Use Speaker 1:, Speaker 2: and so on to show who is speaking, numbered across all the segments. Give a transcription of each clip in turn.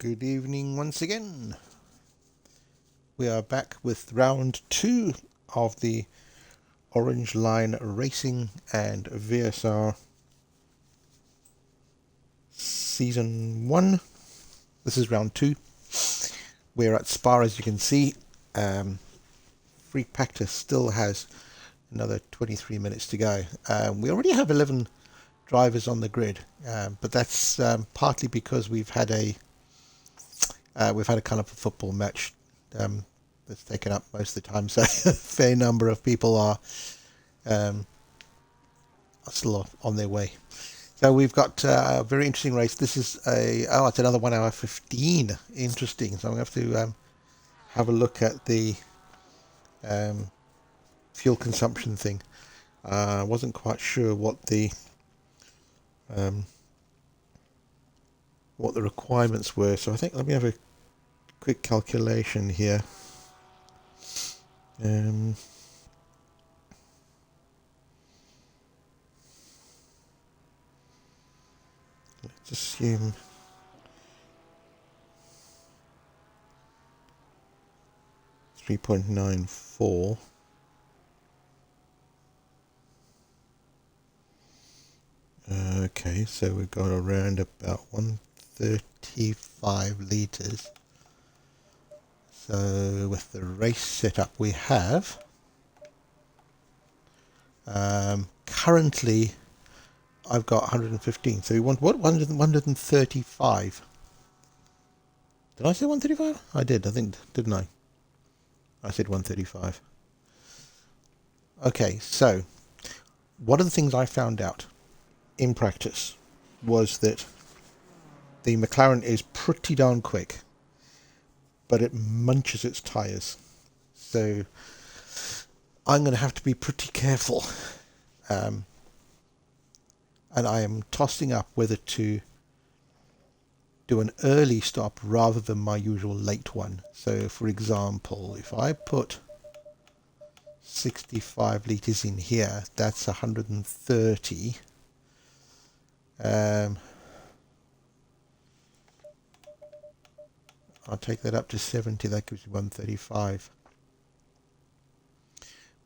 Speaker 1: Good evening once again. We are back with round 2 of the Orange Line Racing and VSR Season 1. This is round 2. We're at Spa, as you can see. Free practice still has another 23 minutes to go. We already have 11 drivers on the grid, but that's partly because we've had a colourful football match that's taken up most of the time, so a fair number of people are still on their way. So we've got a very interesting race. This is it's another 1 hour 15. Interesting. So I'm going to have to have a look at the fuel consumption thing. I wasn't quite sure what the requirements were, so I think let me have a quick calculation here. Let's assume 3.94. Okay, so we've got around about 135 litres. So with the race setup we have, currently I've got 115. So we want what? 135. Did I say 135? I did, I think, didn't I? I said 135. Okay, so one of the things I found out in practice was that the McLaren is pretty darn quick, but it munches its tyres. So I'm going to have to be pretty careful. And I am tossing up whether to do an early stop rather than my usual late one. So for example, if I put 65 litres in here, that's 130. I'll take that up to 70, that gives you 135.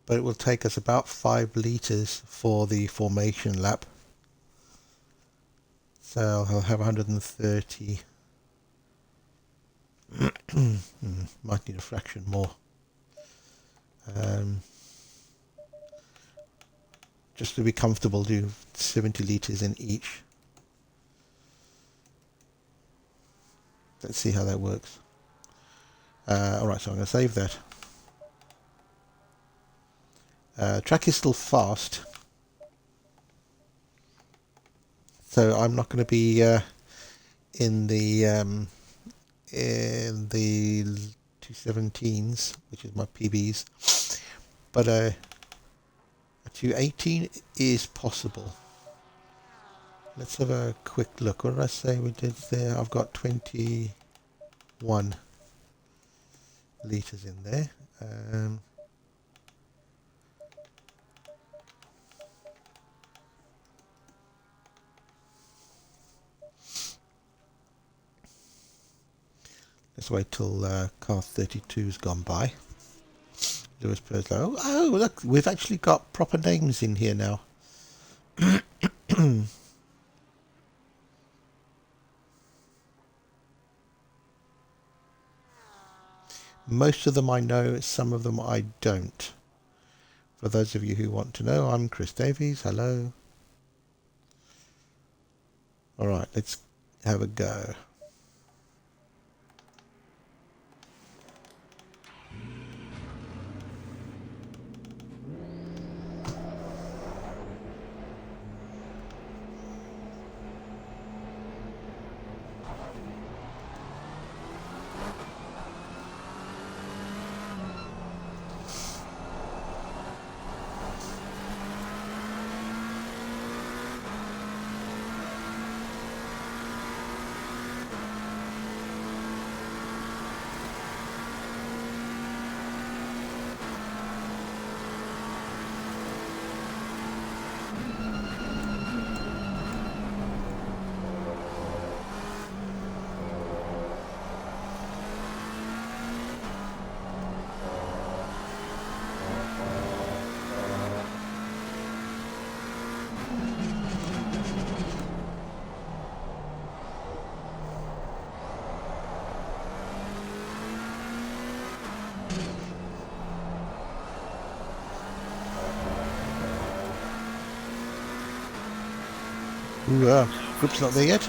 Speaker 1: But it will take us about 5 litres for the formation lap. So I'll have 130. Might need a fraction more. Just to be comfortable, do 70 litres in each. Let's see how that works. Alright, so I'm going to save that. Track is still fast, so I'm not going to be in the 217s, which is my PBs, but a 218 is possible. Let's have a quick look. What did I say we did there? I've got 21 litres in there. Let's wait till car 32's gone by. Lewis Perslow. Oh, look, we've actually got proper names in here now. Most of them I know, some of them I don't. For those of you who want to know, I'm Chris Davies. Hello. Alright, let's have a go. Ooh, group's not there yet.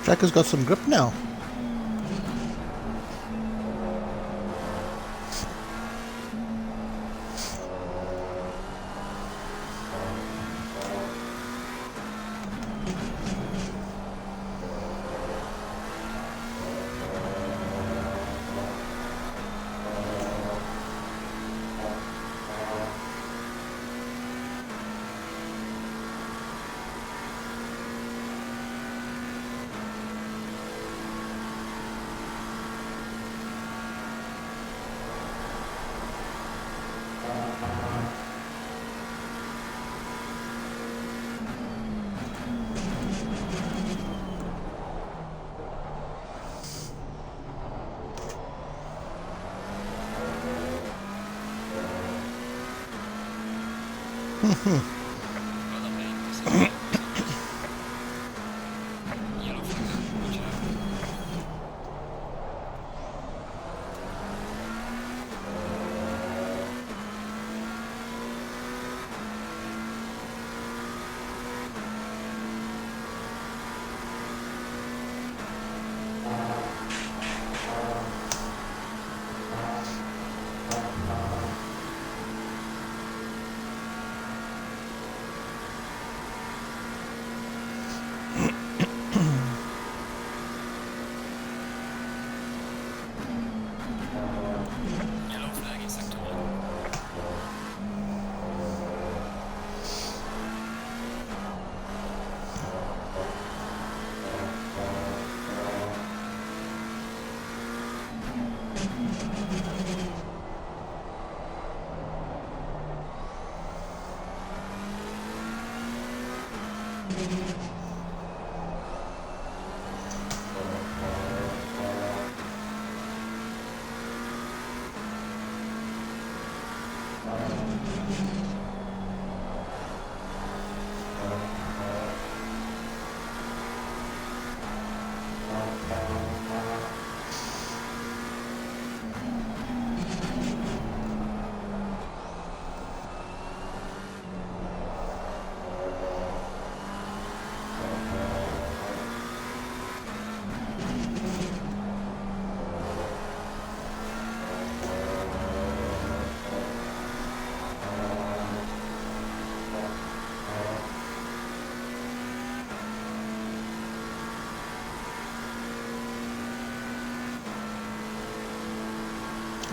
Speaker 1: Tracker's got some grip now.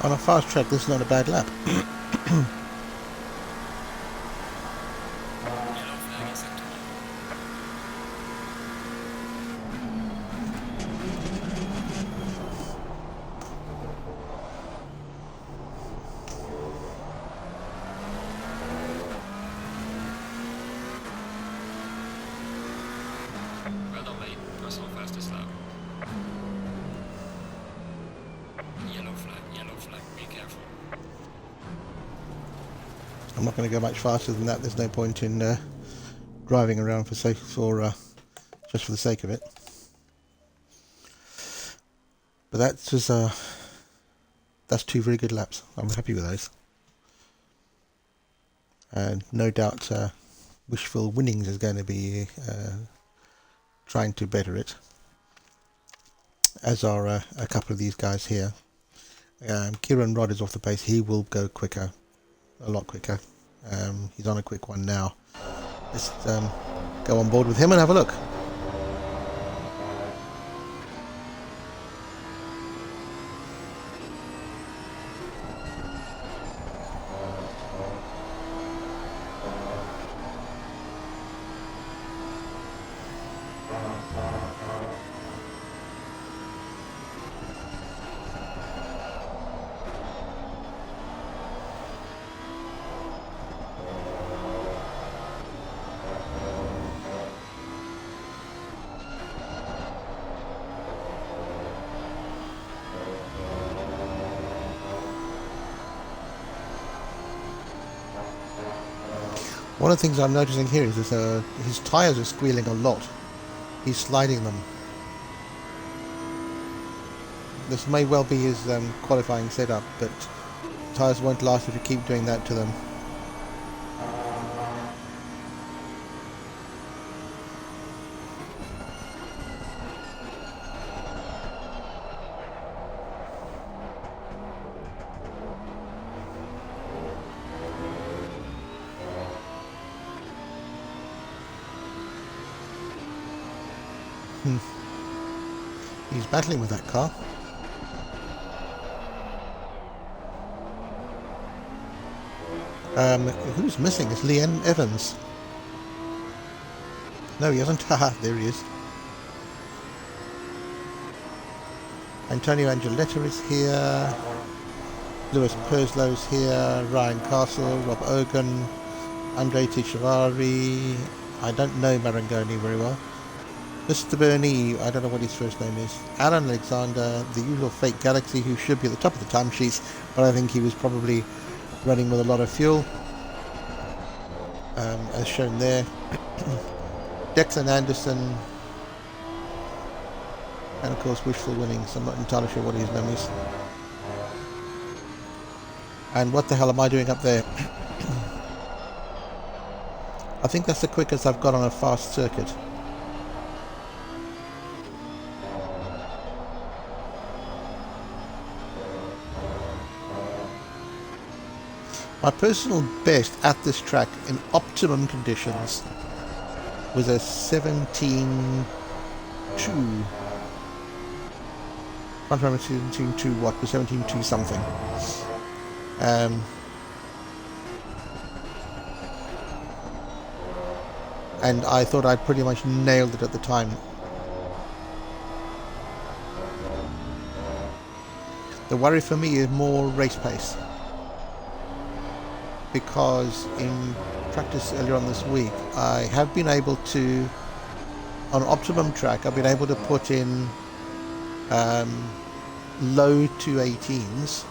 Speaker 1: On a fast track, this is not a bad lap.
Speaker 2: Well done, mate. That's not fastest lap. Yellow flag, be careful.
Speaker 1: I'm not going to go much faster than that. There's no point in driving around for just for the sake of it. But that's two very good laps. I'm happy with those. And no doubt Wishful Winnings is going to be trying to better it, as are a couple of these guys here. Kieran Rod is off the pace. He will go quicker, a lot quicker. He's on a quick one now. Let's go on board with him and have a look. One of the things I'm noticing here is that his tyres are squealing a lot. He's sliding them. This may well be his qualifying setup, but tyres won't last if you keep doing that to them. He's battling with that car. Who's missing? It's Leanne Evans. No, he hasn't. Haha, there he is. Antonio Angeletta is here. Lewis Perslow's here. Ryan Castle, Rob Ogan, Andre Tishavari. I don't know Marangoni very well. Mr. Bernie, I don't know what his first name is. Alan Alexander, the usual fake Galaxy, who should be at the top of the timesheets, but I think he was probably running with a lot of fuel. as shown there. Declan Anderson, and of course Wishful Winnings. I'm not entirely sure what his name is. And what the hell am I doing up there? I think that's the quickest I've got on a fast circuit. My personal best at this track in optimum conditions was a 17.2. I can't remember 17.2 what, but 17.2 something. And I thought I'd pretty much nailed it at the time. The worry for me is more race pace, because in practice earlier on this week I have been able to, on optimum track, I've been able to put in low 218s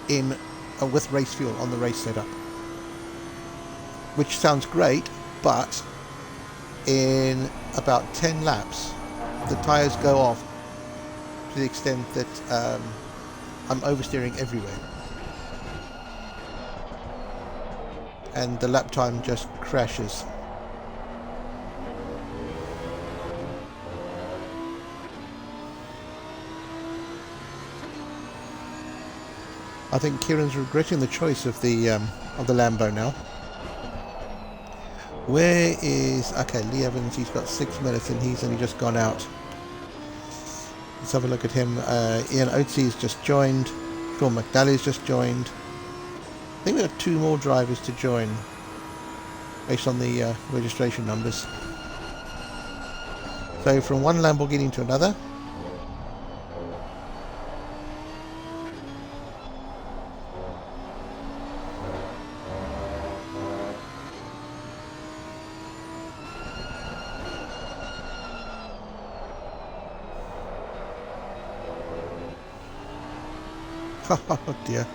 Speaker 1: in with race fuel on the race setup, which sounds great, but in about 10 laps the tyres go off to the extent that I'm oversteering everywhere, and the lap time just crashes. I think Kieran's regretting the choice of the Lambo now. Where is... okay, Lee Evans, he's got 6 minutes and he's only just gone out. Let's have a look at him. Ian Oates's just joined. Phil McNally's just joined. I think we've got 2 more drivers to join based on the registration numbers. So from one Lamborghini to another. Oh dear.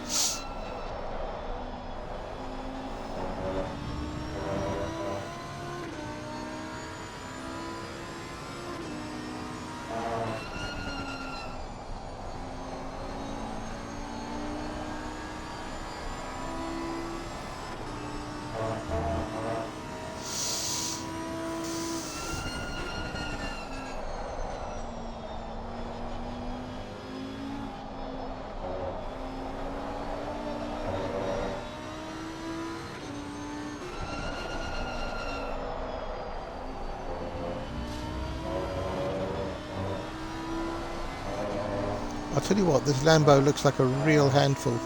Speaker 1: I'll tell you what, this Lambo looks like a real handful.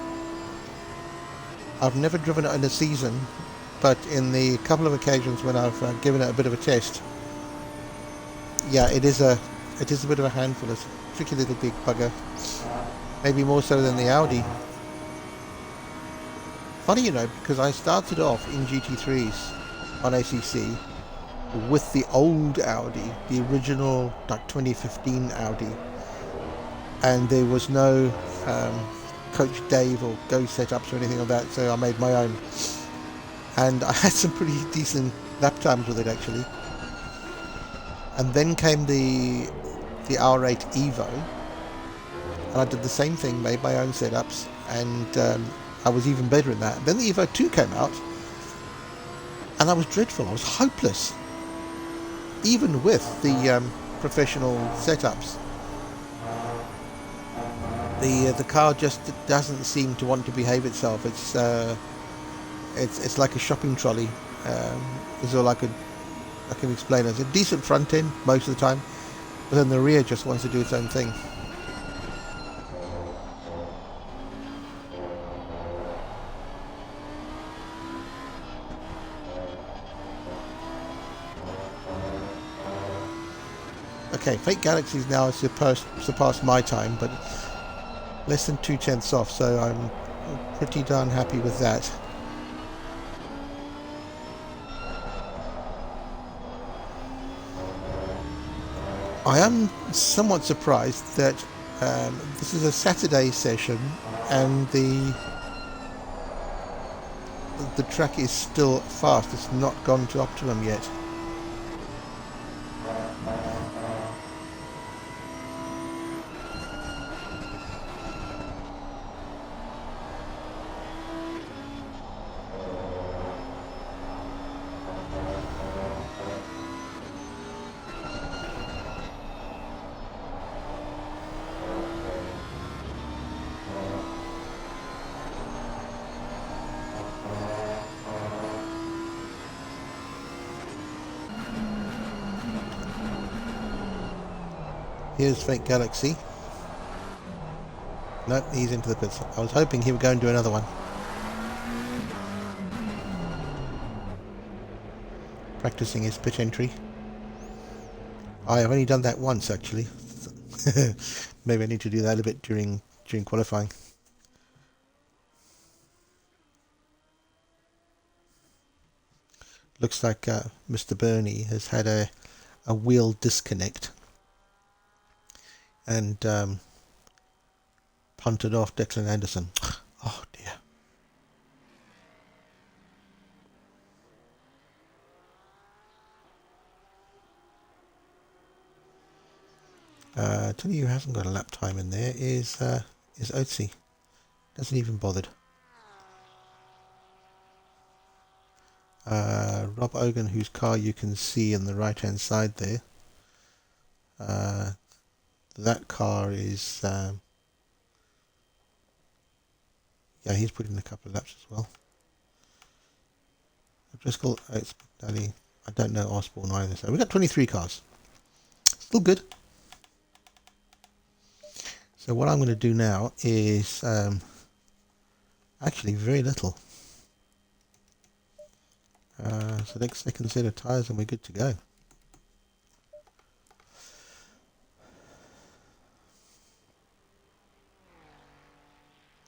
Speaker 1: I've never driven it in a season, but in the couple of occasions when I've given it a bit of a test, yeah, it is a bit of a handful. It's a tricky little big bugger, maybe more so than the Audi. Funny, you know, because I started off in GT3s on ACC with the old Audi, the original like 2015 Audi. And there was no Coach Dave or Go setups or anything like that, so I made my own. And I had some pretty decent lap times with it actually. And then came the R8 EVO, and I did the same thing, made my own setups, and I was even better in that. Then the EVO 2 came out, and I was dreadful. I was hopeless, even with the professional setups. The car just doesn't seem to want to behave itself. It's like a shopping trolley. Is all I can explain. It's a decent front end most of the time, but then the rear just wants to do its own thing. Okay, Fake Galaxies now has surpassed my time, but less than 2/10 off, so I'm pretty darn happy with that. I am somewhat surprised that this is a Saturday session and the the track is still fast. It's not gone to optimum yet. Here's Fake Galaxy. Nope, he's into the pits. I was hoping he would go and do another one. Practicing his pit entry. I've only done that once actually. Maybe I need to do that a bit during qualifying. Looks like Mr. Bernie has had a wheel disconnect and punted off Declan Anderson. Oh dear. Tell you who hasn't got a lap time in there is Otzi. Doesn't even bothered. Rob Ogan, whose car you can see on the right hand side there. That car is yeah, he's put in a couple of laps as well. Driscoll, it's Daddy. I don't know Osborne either. So we've got 23 cars. Still good. So what I'm going to do now is actually very little. So next second set of tyres and we're good to go.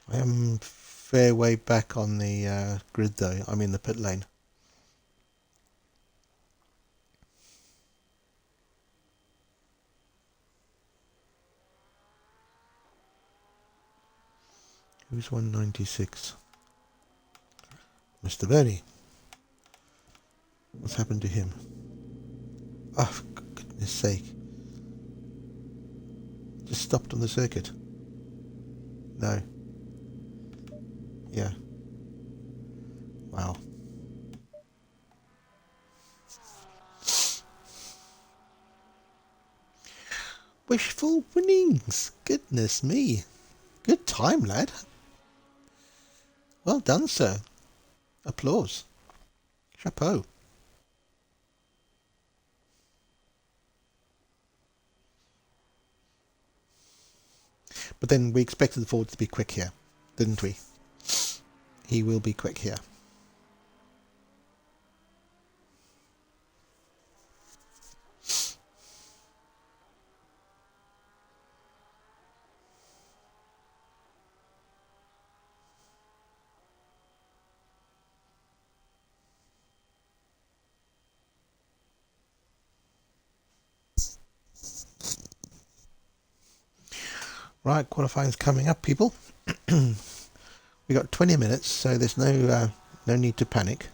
Speaker 1: I am fair way back on the grid though. I'm in the pit lane. Who's 196? Mr. Bernie. What's happened to him? Oh, for goodness sake. Just stopped on the circuit. No. Yeah. Wow. Wishful winnings. Goodness me. Good time, lad. Well done, sir. Applause. Chapeau. But then we expected the Ford to be quick here, didn't we? He will be quick here. Right, qualifying's coming up, people. We got 20 minutes, so there's no need to panic.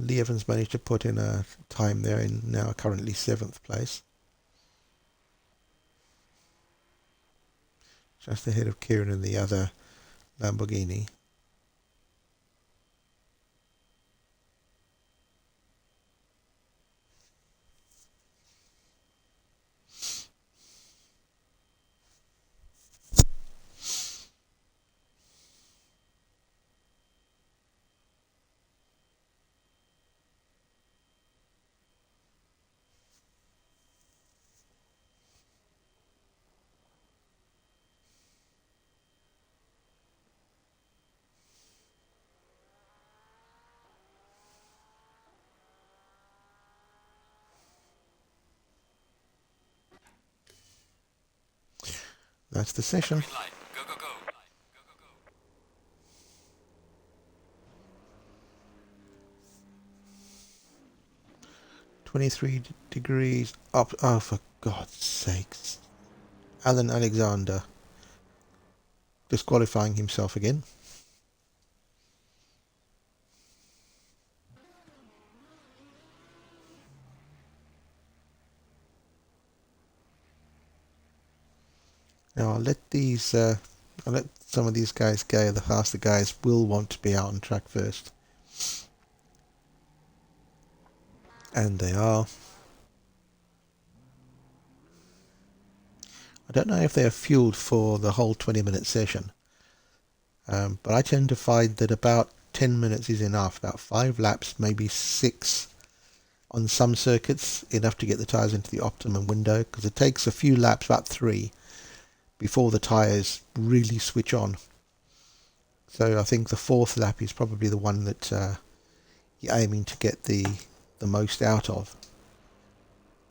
Speaker 1: Lee Evans managed to put in a time there in now currently 7th place. Just ahead of Kieran in the other Lamborghini. That's the session.
Speaker 2: Go, go, go.
Speaker 1: 23 degrees up. Oh, for God's sakes. Alan Alexander disqualifying himself again. Now I'll let some of these guys go. The faster guys will want to be out on track first. And they are. I don't know if they are fueled for the whole 20-minute session. But I tend to find that about 10 minutes is enough. About 5 laps, maybe 6 on some circuits, enough to get the tyres into the optimum window, because it takes a few laps, about 3, before the tyres really switch on. So I think the 4th lap is probably the one that you're aiming to get the most out of.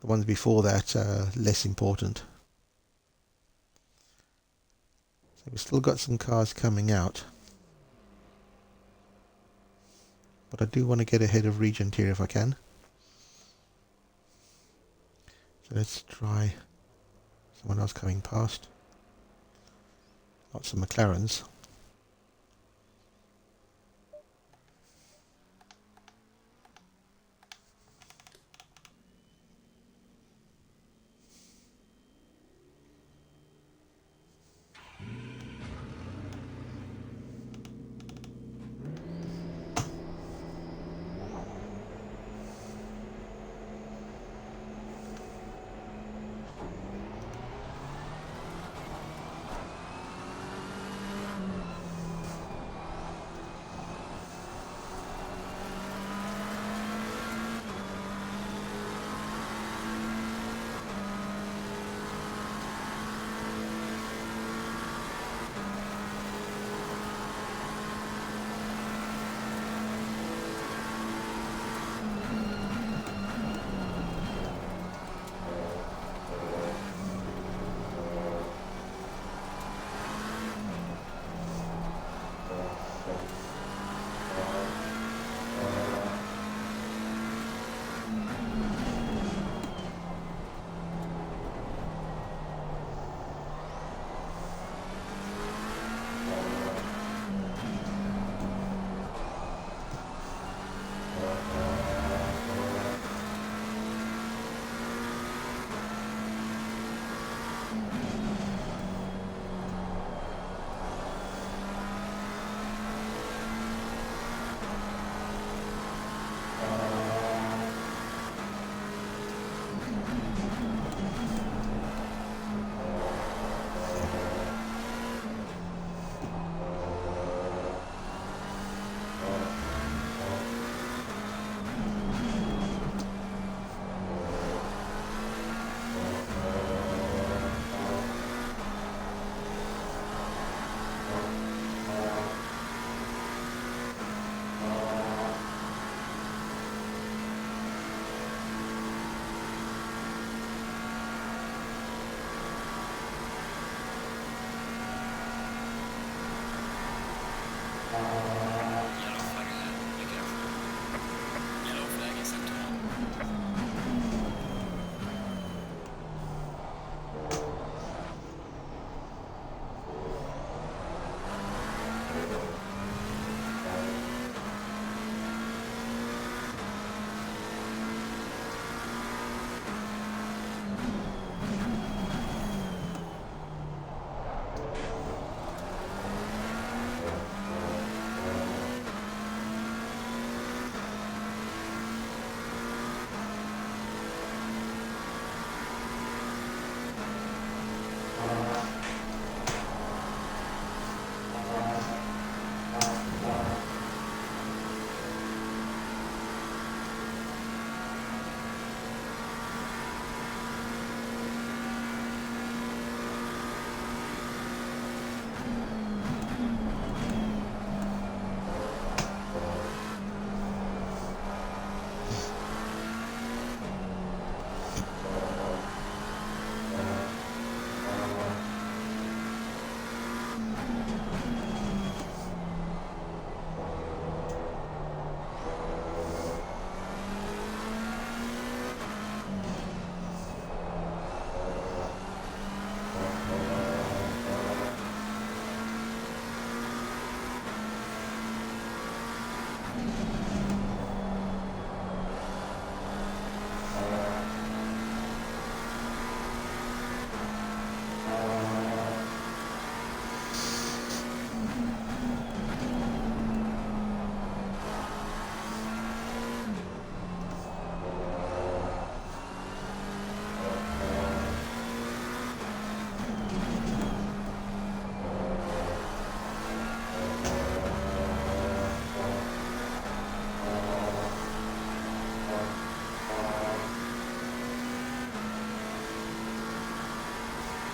Speaker 1: The ones before that are less important. So we've still got some cars coming out. But I do want to get ahead of Regent here if I can. So let's try someone else coming past. Lots of McLarens.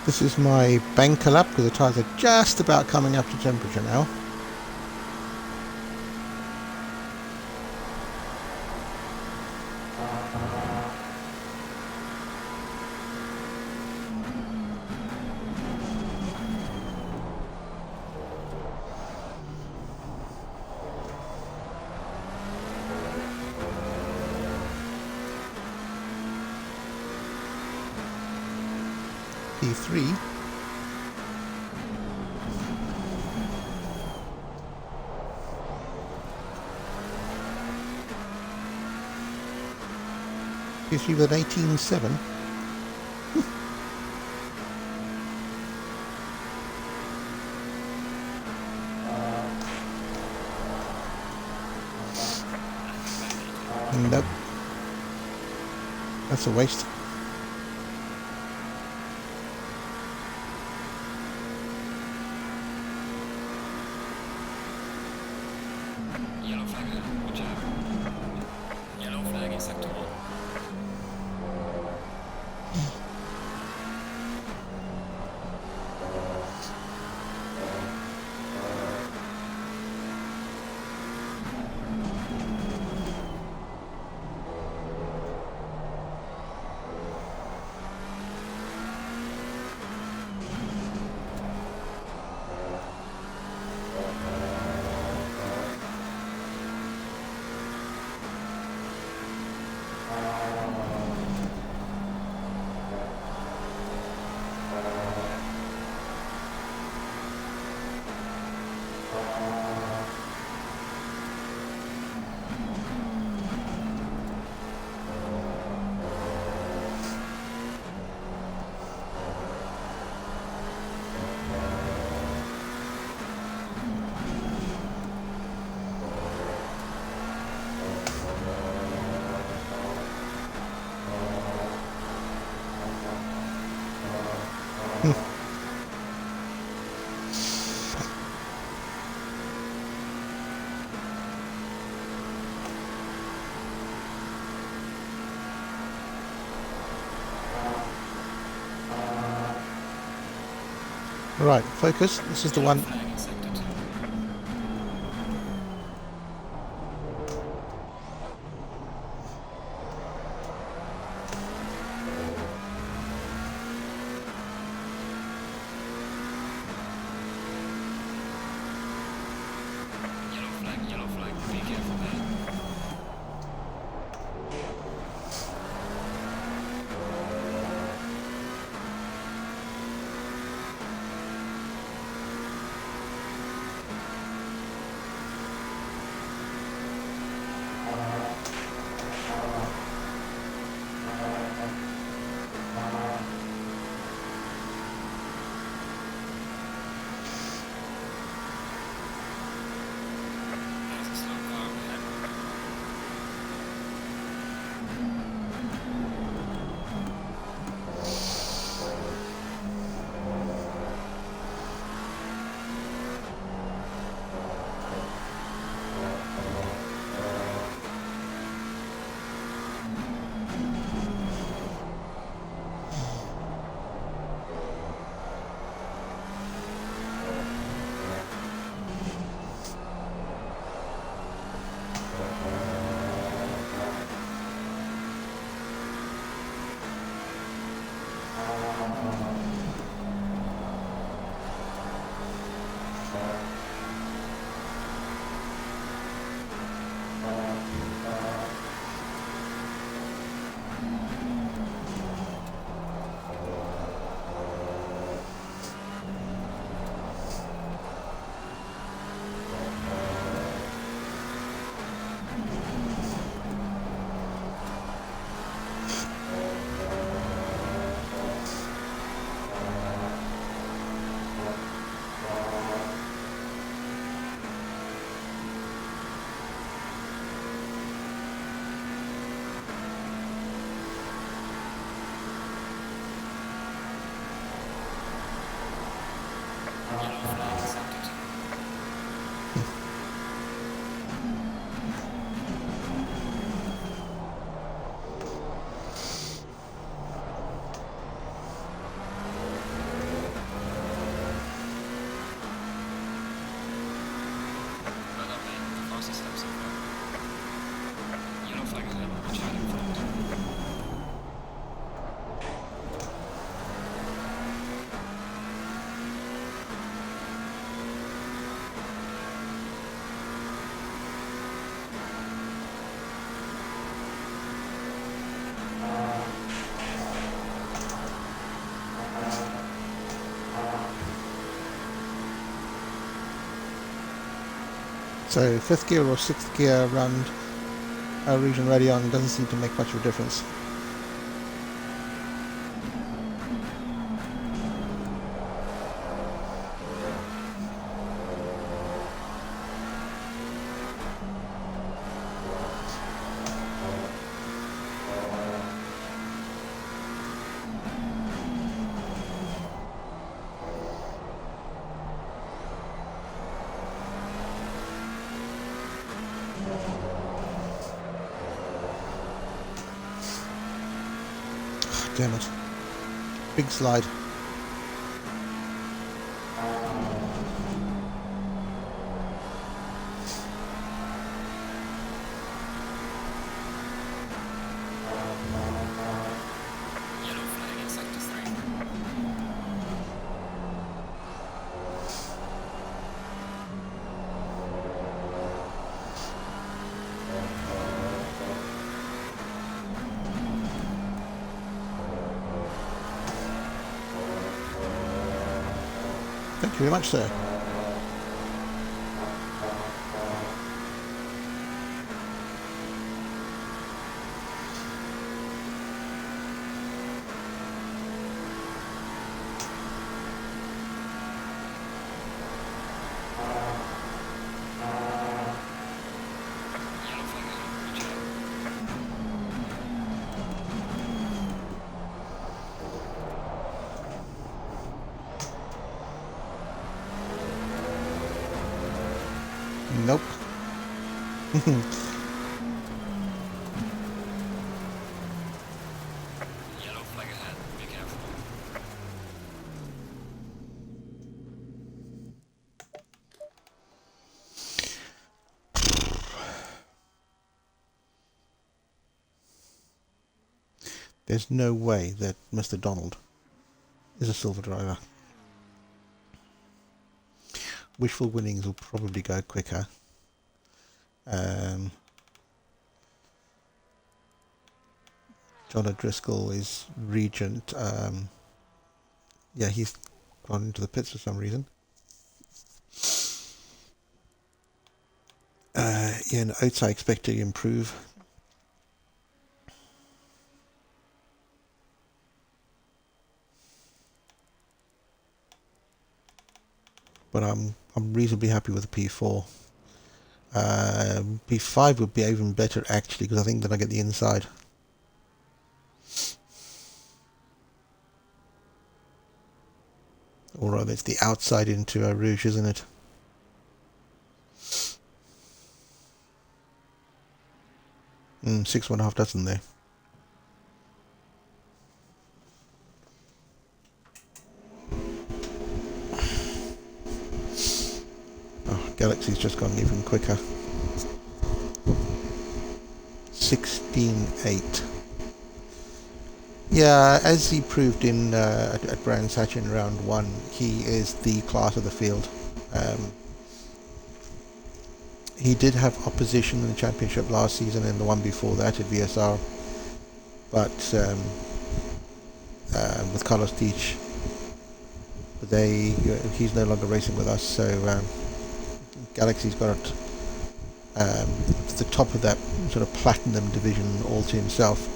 Speaker 1: This is my banker lap because the tyres are just about coming up to temperature now. P3. P3 with an 18.7. Nope. That's a waste.
Speaker 2: Yellow flag, good job. Yellow flag in sector 1.
Speaker 1: Right, focus. This is the one.
Speaker 2: Flag in sector 2. Yellow flag, be careful there. There's a slow car ahead.
Speaker 1: So 5th gear or 6th gear around Rouge and Radeon doesn't seem to make much of a difference. Damn it. Big slide.
Speaker 2: Yellow flag in sector 3.
Speaker 1: Thank you very much, sir.
Speaker 2: Yellow flag ahead. Good job.
Speaker 1: Nope.
Speaker 2: Yellow flag ahead. Be careful.
Speaker 1: There's no way that Mr. Donald is a silver driver. Wishful winnings will probably go quicker. John O'Driscoll is Regent. Yeah, he's gone into the pits for some reason. Ian Oates I expect to improve. But I'm reasonably happy with the P4. P5 would be even better actually, because I think then I get the inside. Or rather, it's the outside into Rouge, isn't it? Mm, 6.5 dozen there. Oh, Galaxy's just gone even quicker. 16.8. Yeah, as he proved in at Brands Hatch in round 1, he is the class of the field. He did have opposition in the championship last season and the one before that at VSR, but with Carlos Teach, but he's no longer racing with us. So Galaxy's got the top of that sort of platinum division all to himself.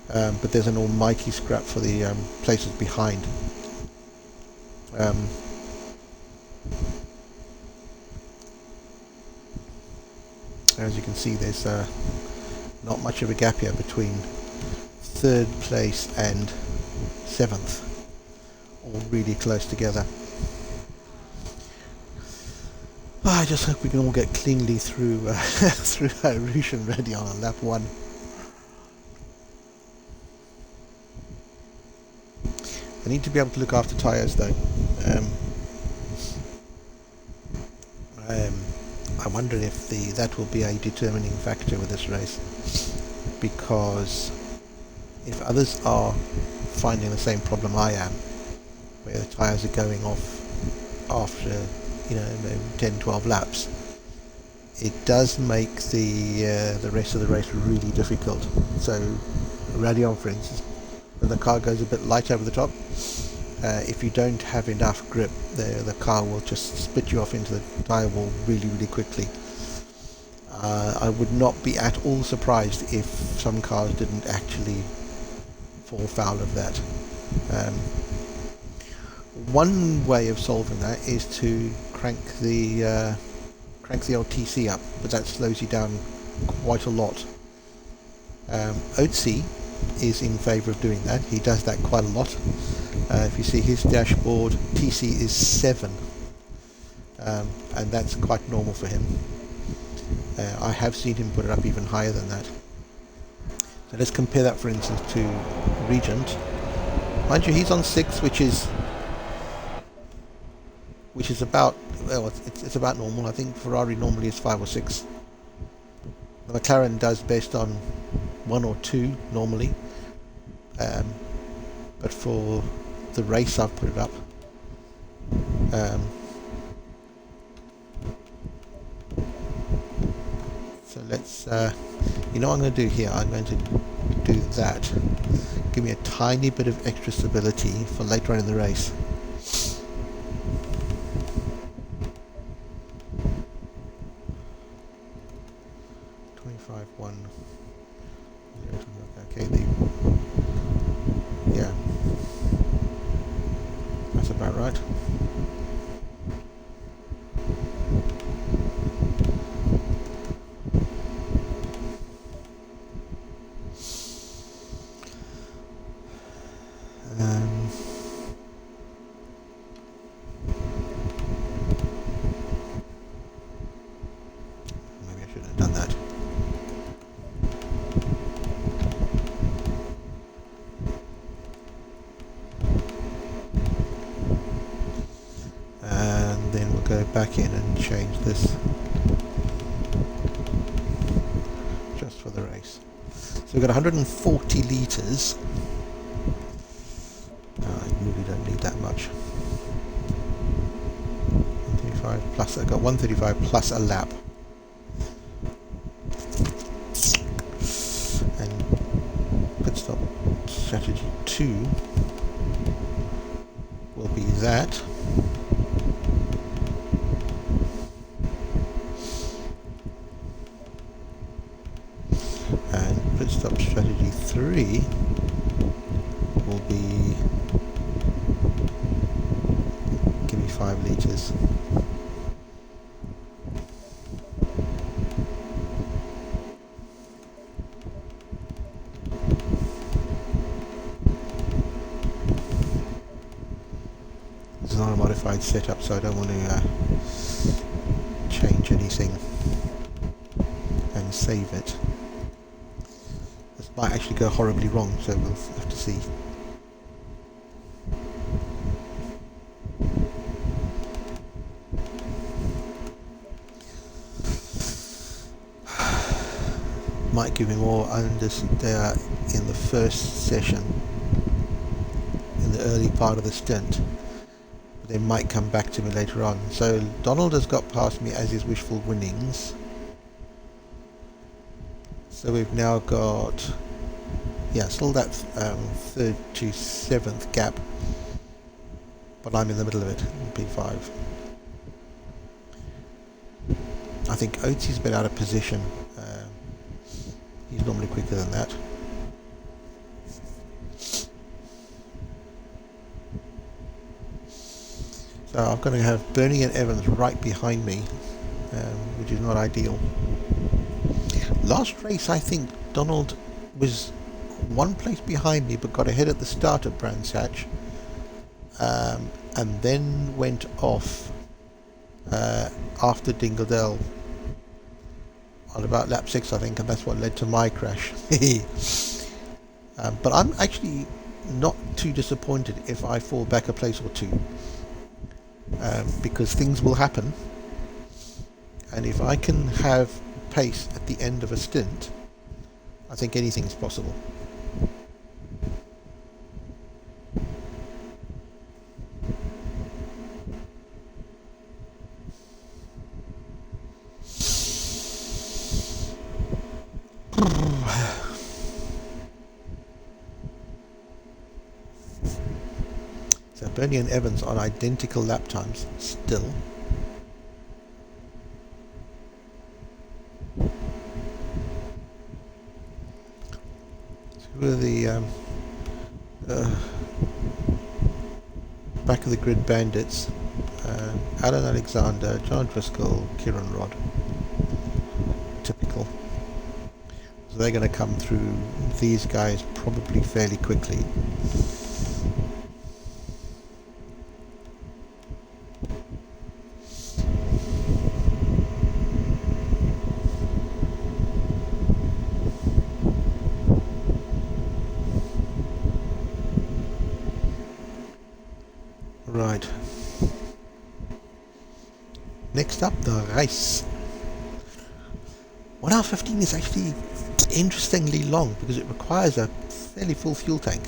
Speaker 1: But there's an almighty scrap for the places behind. As you can see, there's not much of a gap here between 3rd place and 7th, all really close together. I just hope we can all get cleanly through through Rouge and Radeon on lap 1. I need to be able to look after tyres though. I wonder if that will be a determining factor with this race, because if others are finding the same problem I am, where the tyres are going off after 10-12 laps, it does make the rest of the race really difficult. So Radeon, for instance, when the car goes a bit light over the top, if you don't have enough grip, the car will just spit you off into the tyre wall really quickly. I would not be at all surprised if some cars didn't actually fall foul of that. One way of solving that is to crank the old TC up, but that slows you down quite a lot. Oatsy is in favour of doing that. He does that quite a lot. If you see his dashboard, TC is 7, and that's quite normal for him. I have seen him put it up even higher than that. So let's compare that, for instance, to Regent. Mind you, he's on 6, which is about, well, it's about normal. I think Ferrari normally is 5 or 6. The McLaren does best on 1 or 2 normally, but for the race I've put it up. So let's, you know what I'm going to do here? I'm going to do that. Give me a tiny bit of extra stability for later on in the race. Okay, yeah, that's about right. Maybe I shouldn't have done that. And then we'll go back in and change this just for the race. So we've got 140 litres. I really don't need that much. 135 plus, I've got 135 plus a lap. And pit stop strategy 2 will be that. And pit stop strategy 3 will be, give me 5 litres. This is not a modified setup, so I don't want to change anything and save it. This might actually go horribly wrong, so we'll have to see. Might give me more there in the first session, in the early part of the stint. But they might come back to me later on. So Donald has got past me as his wishful winnings. So we've now got, yeah, still that 3rd to 7th gap, but I'm in the middle of it, in P5. I think Oatsy's been out of position. He's normally quicker than that. So I'm going to have Bernie and Evans right behind me, which is not ideal. Last race, I think Donald was 1 place behind me, but got ahead at the start at Brands Hatch, and then went off after Dingledell on about lap 6, I think, and that's what led to my crash. But I'm actually not too disappointed if I fall back a place or 2, because things will happen, and if I can have pace at the end of a stint, I think anything is possible. So Bernie and Evans on identical lap times still. Who are the back of the grid bandits? Alan Alexander, John Driscoll, Kieran Rodd. Typical. So they're going to come through these guys probably fairly quickly. Right. Next up, the race. 1 hour 15 is actually interestingly long because it requires a fairly full fuel tank.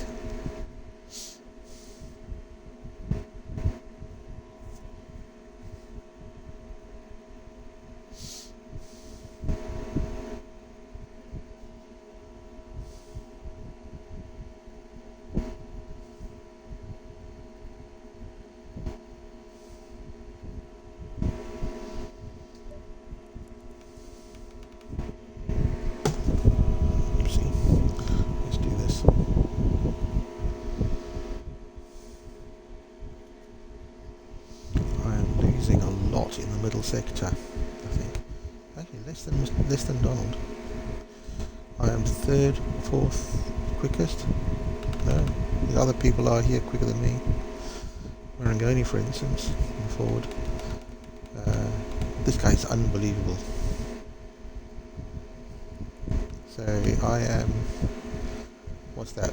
Speaker 1: In the middle sector, I think. Actually, less than Donald. I am third, fourth, quickest. No, the other people are here quicker than me. Marangoni, for instance, forward. This guy's unbelievable. So I am, what's that?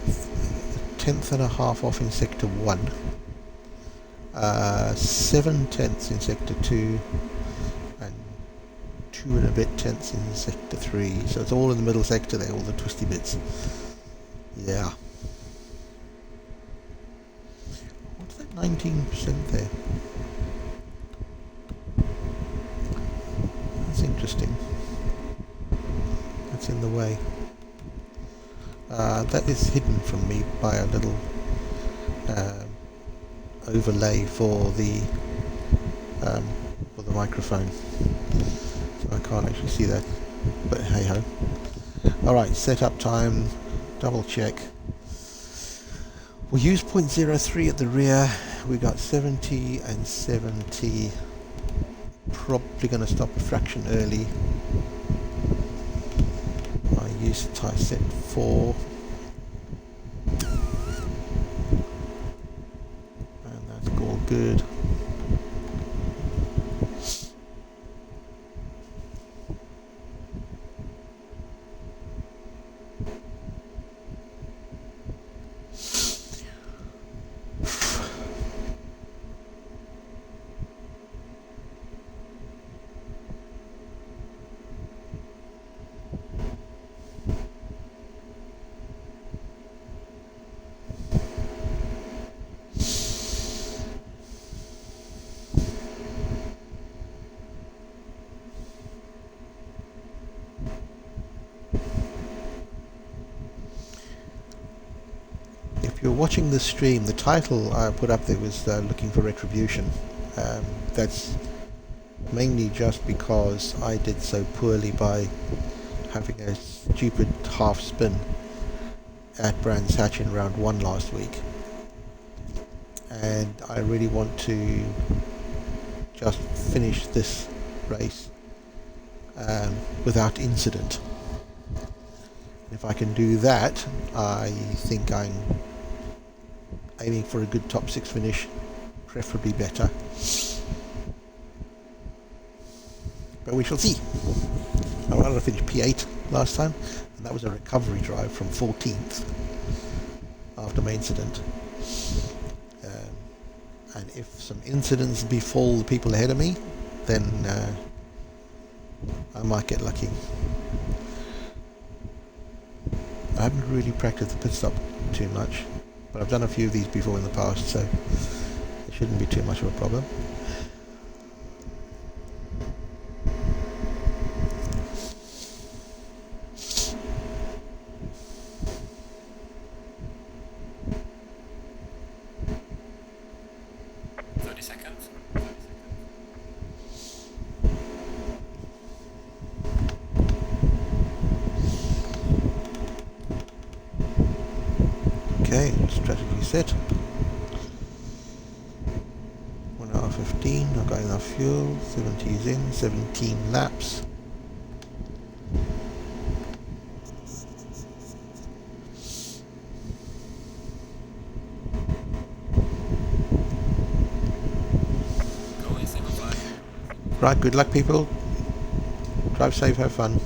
Speaker 1: 10th and a half off in sector 1. 7/10ths in sector 2 and 2 and a bit tenths in sector 3, so it's all in the middle sector there, all the twisty bits. Yeah. What's that 19% there? That's interesting. That's in the way. That is hidden from me by a little overlay for the microphone, so I can't actually see that, but hey ho. Alright, setup time, double check. We use 0.03 at the rear, we got 70 and 70, probably going to stop a fraction early. I used tie set 4. Good. If you're watching this stream, the title I put up there was looking for retribution. That's mainly just because I did so poorly by having a stupid half spin at Brands Hatch in round 1 last week, and I really want to just finish this race without incident. If I can do that, I think I'm aiming for a good top 6 finish, preferably better. But we shall see. I finished P8 last time, and that was a recovery drive from 14th after my incident. And if some incidents befall the people ahead of me, then I might get lucky. I haven't really practiced the pit stop too much, but I've done a few of these before in the past, so it shouldn't be too much of a problem. Okay, strategy set. 1 hour 15, I've got enough fuel, 70 is in, 17 laps.
Speaker 2: Go in single file.
Speaker 1: Right, good luck people. Drive safe, have fun.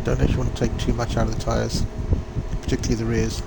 Speaker 1: Don't actually want to take too much out of the tyres, particularly the rears.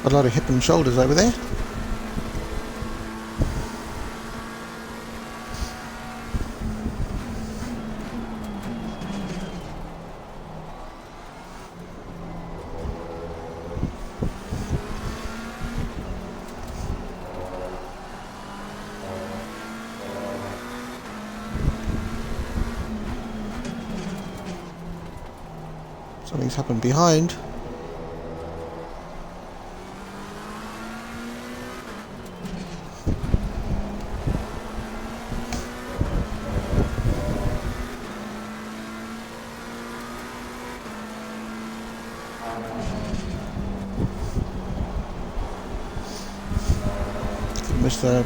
Speaker 1: A lot of hip and shoulders over there. Something's happened behind.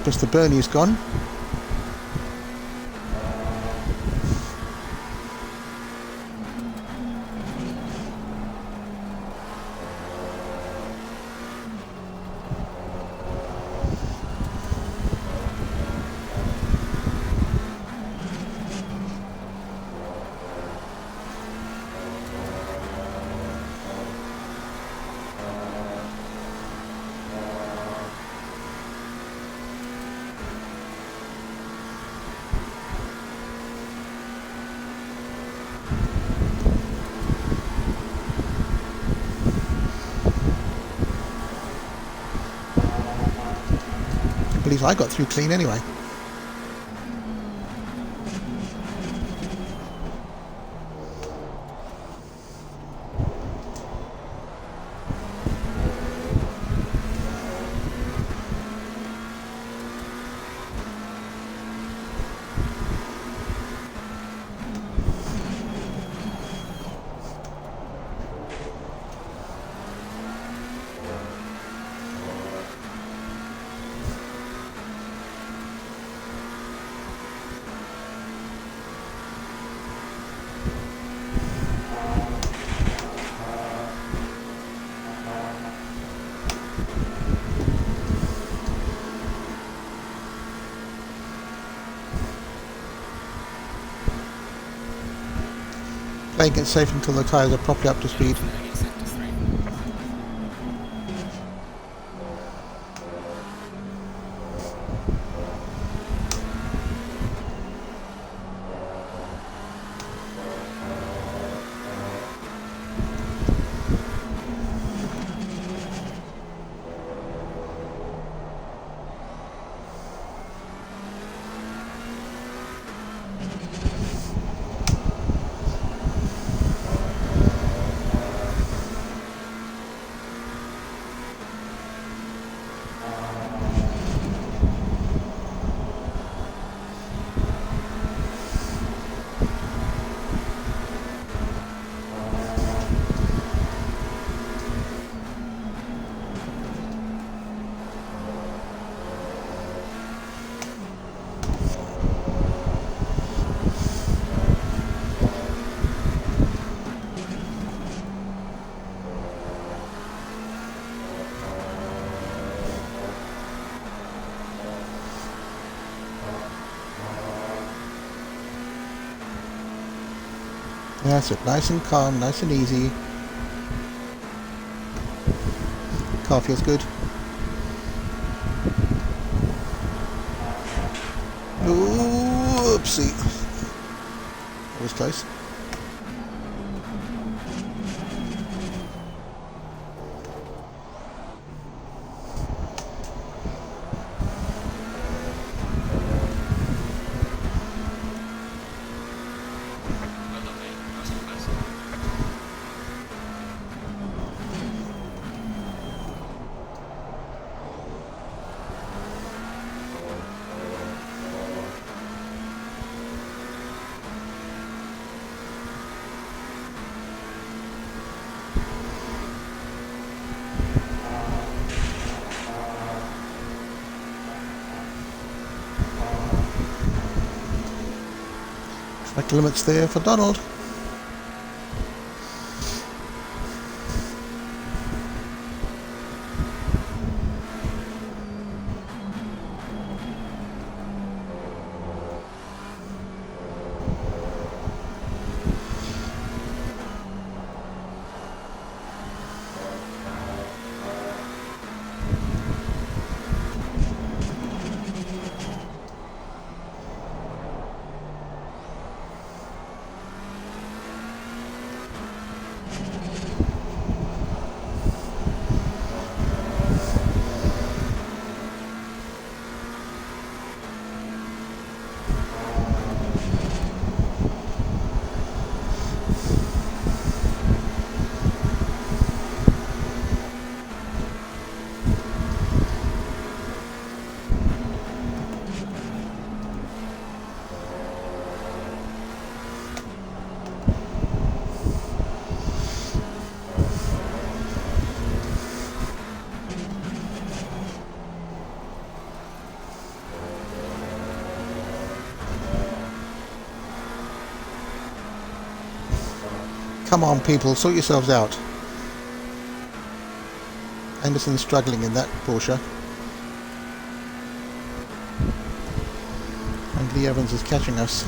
Speaker 1: Mr. Bernie's gone. I believe I got through clean anyway. Playing it safe until the tyres are properly up to speed. That's it, nice and calm, nice and easy. Car feels good. Oopsie. That was close. Track limits there for Donald. Come on, people, sort yourselves out. Anderson's struggling in that Porsche. And Lee Evans is catching us.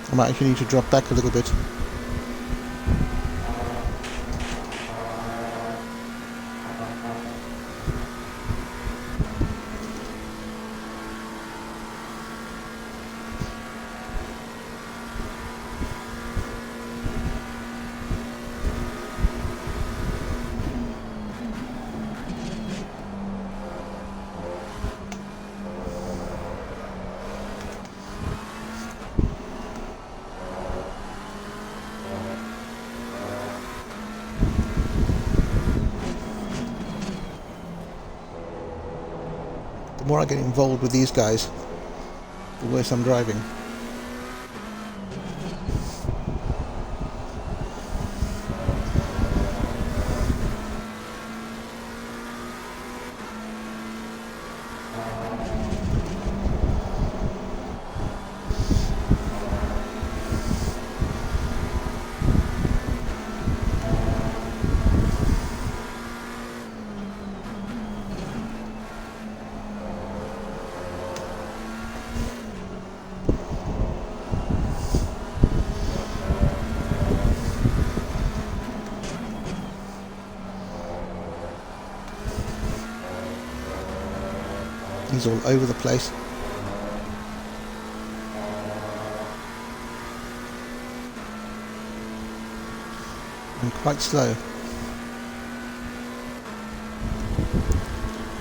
Speaker 1: I might actually need to drop back a little bit. The more I get involved with these guys, the worse I'm driving. He's all over the place. And quite slow.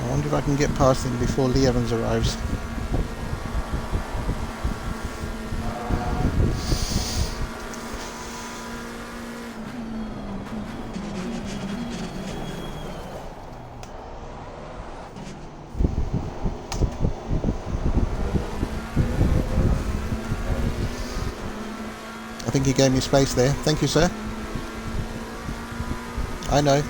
Speaker 1: I wonder if I can get past him before Lee Evans arrives. I think he gave me space there. Thank you, sir. I know.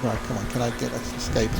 Speaker 1: Right, come on, can I get us escape?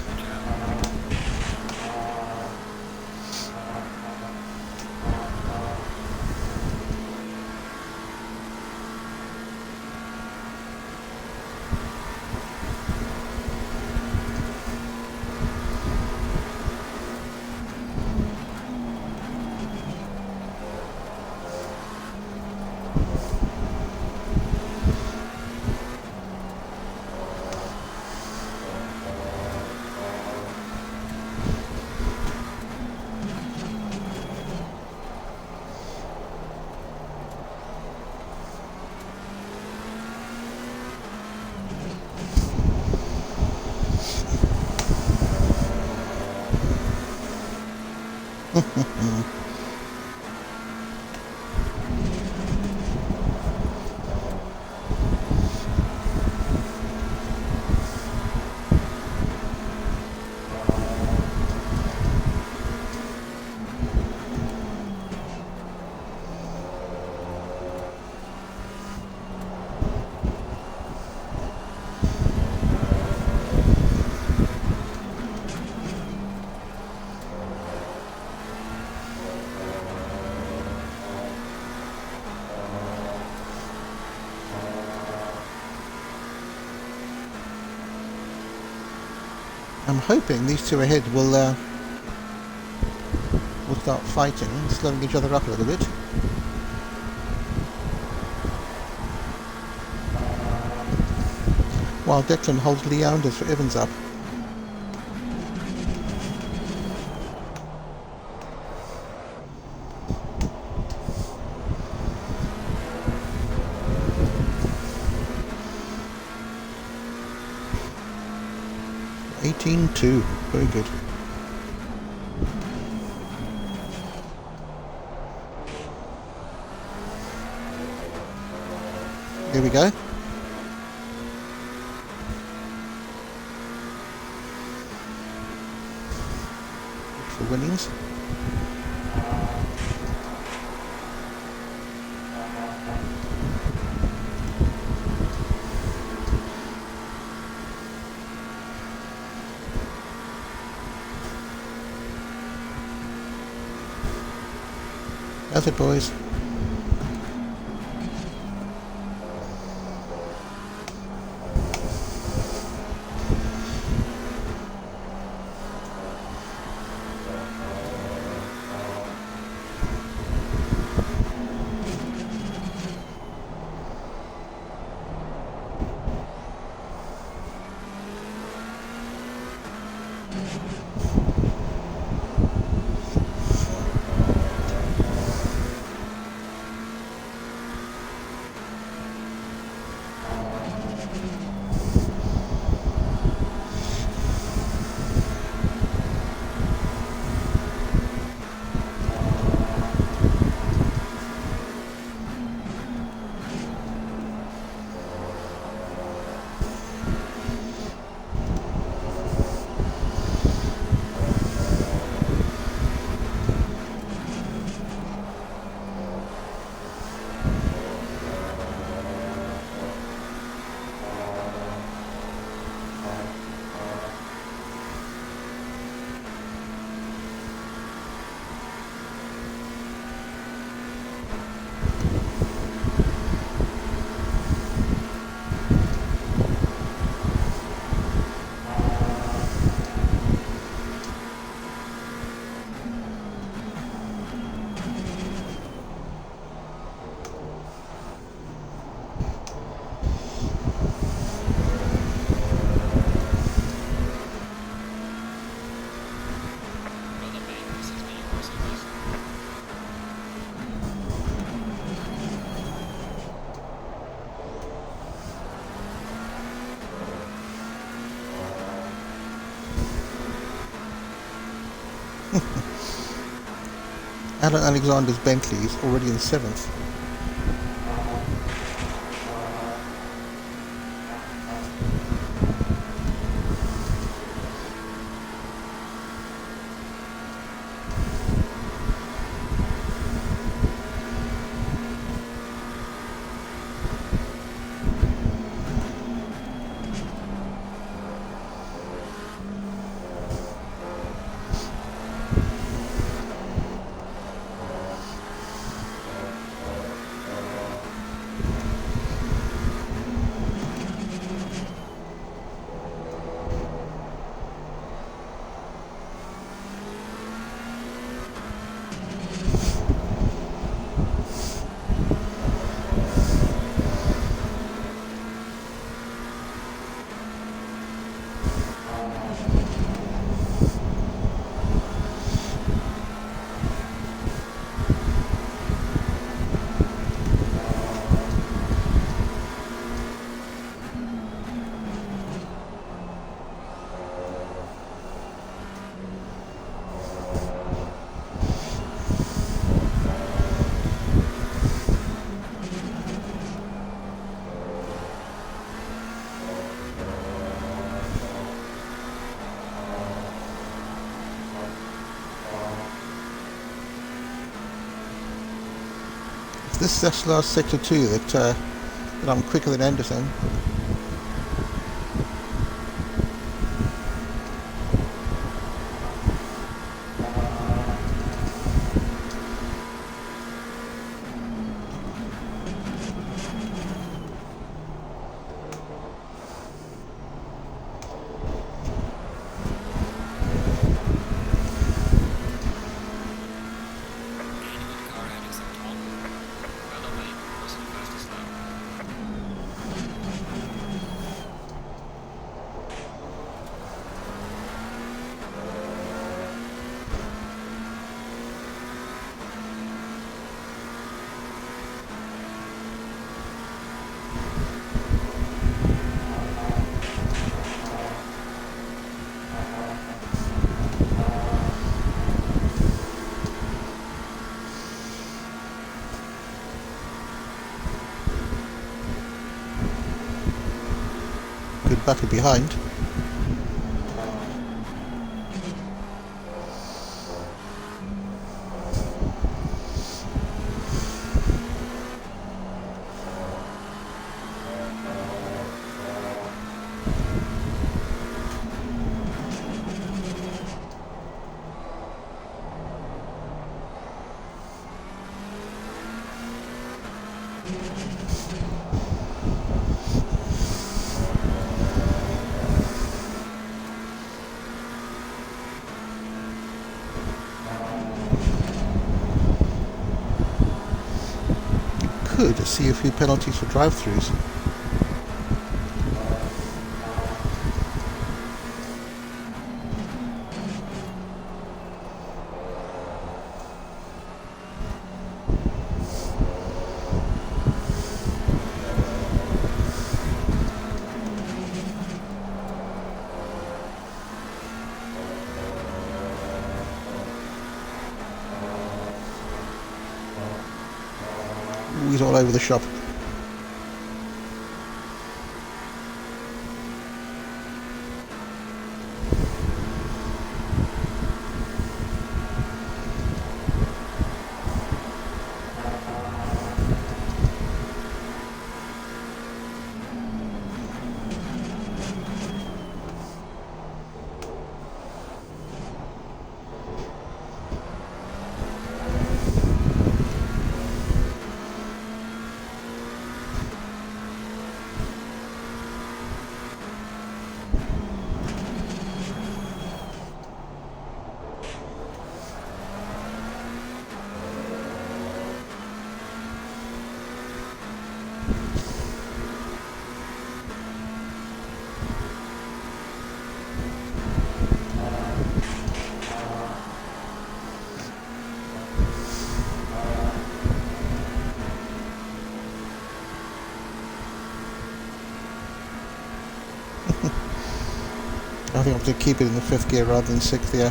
Speaker 1: I'm hoping these two ahead will start fighting, slowing each other up a little bit. While Declan holds Lee Evans up. 18.2. Very good. Here we go. Look for winnings. That's it, boys. Alan Alexander's Bentley is already in 7th. This is last sector 2 that I'm quicker than Anderson. good bucket behind. Could see a few penalties for drive-throughs. Ooh, he's all over the shop. I think I'm going to keep it in the 5th gear rather than 6th gear.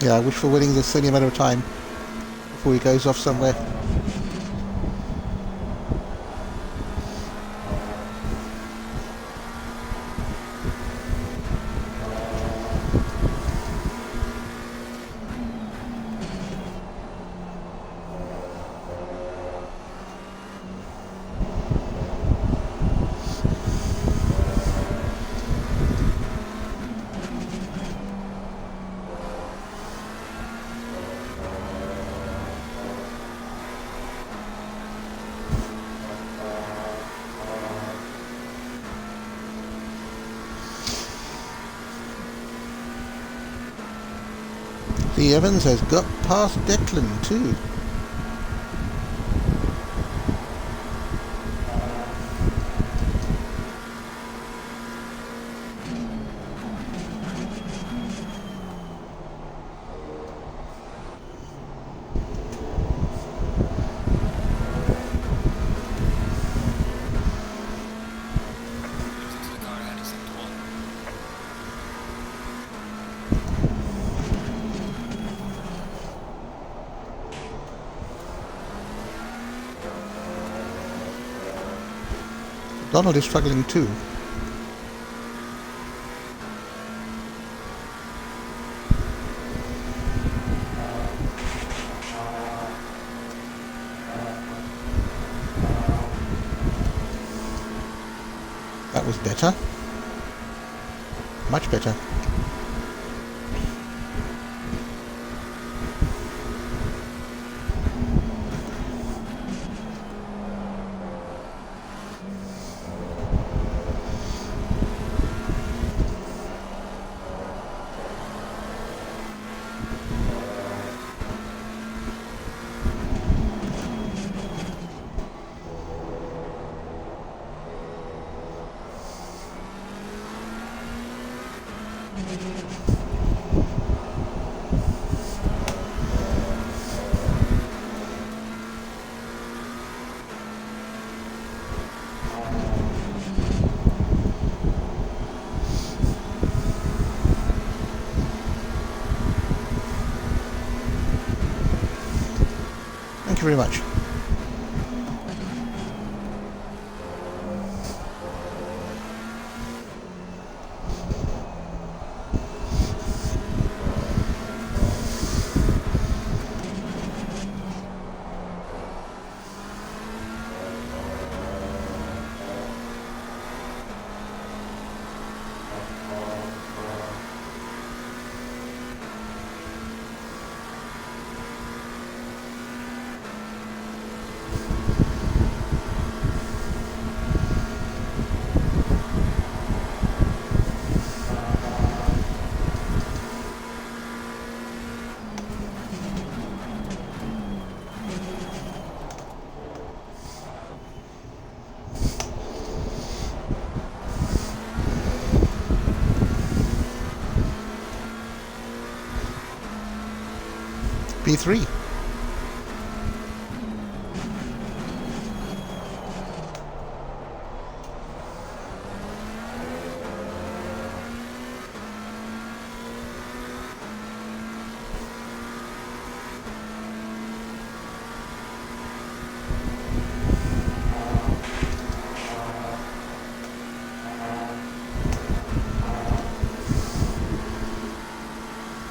Speaker 1: Yeah, I wish for winning this any amount of time before he goes off somewhere. Lee Evans has got past Declan too.
Speaker 2: Losing to the car ahead of sector 1.
Speaker 1: Donald is struggling too. That was better. Much better. Thank you very much. B3.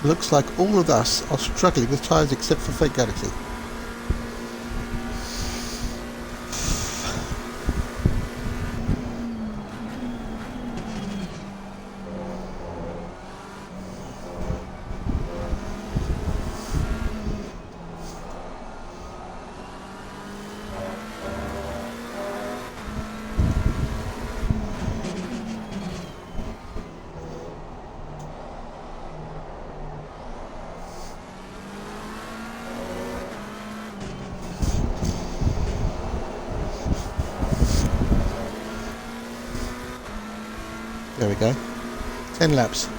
Speaker 1: Looks like all of us are struggling with tyres except for Fake Galaxy. There we go. 10 laps.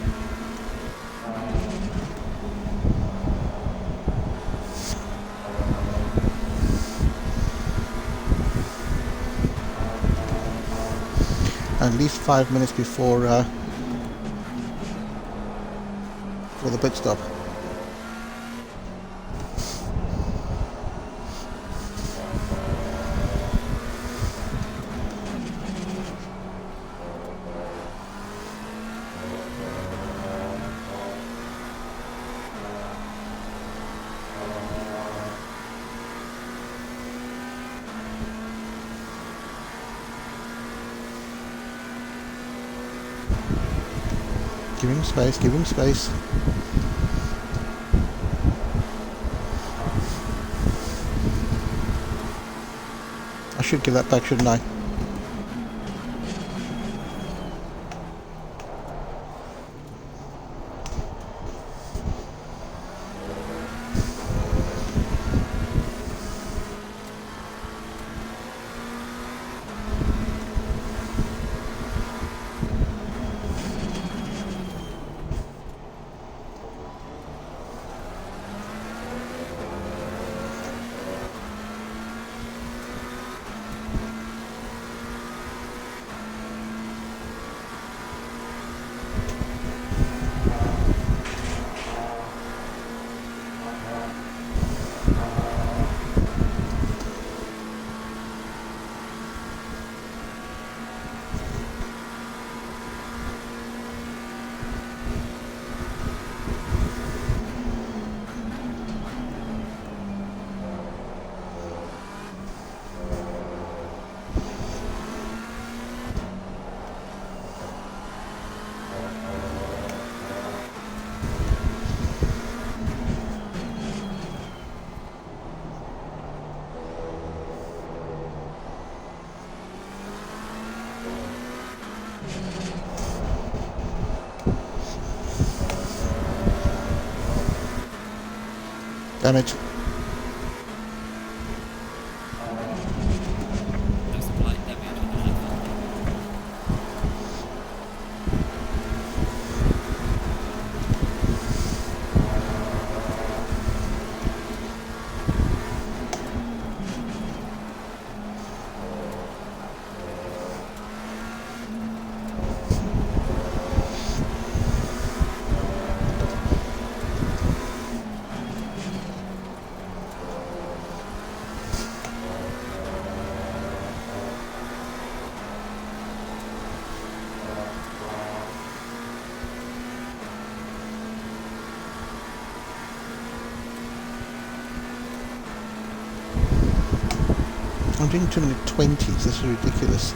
Speaker 1: At least 5 minutes before for the pit stop. Give him space, give him space. I should give that back, shouldn't I? Damn it.
Speaker 2: There's some light damage on the left.
Speaker 1: I'm doing too many 20s. This is ridiculous.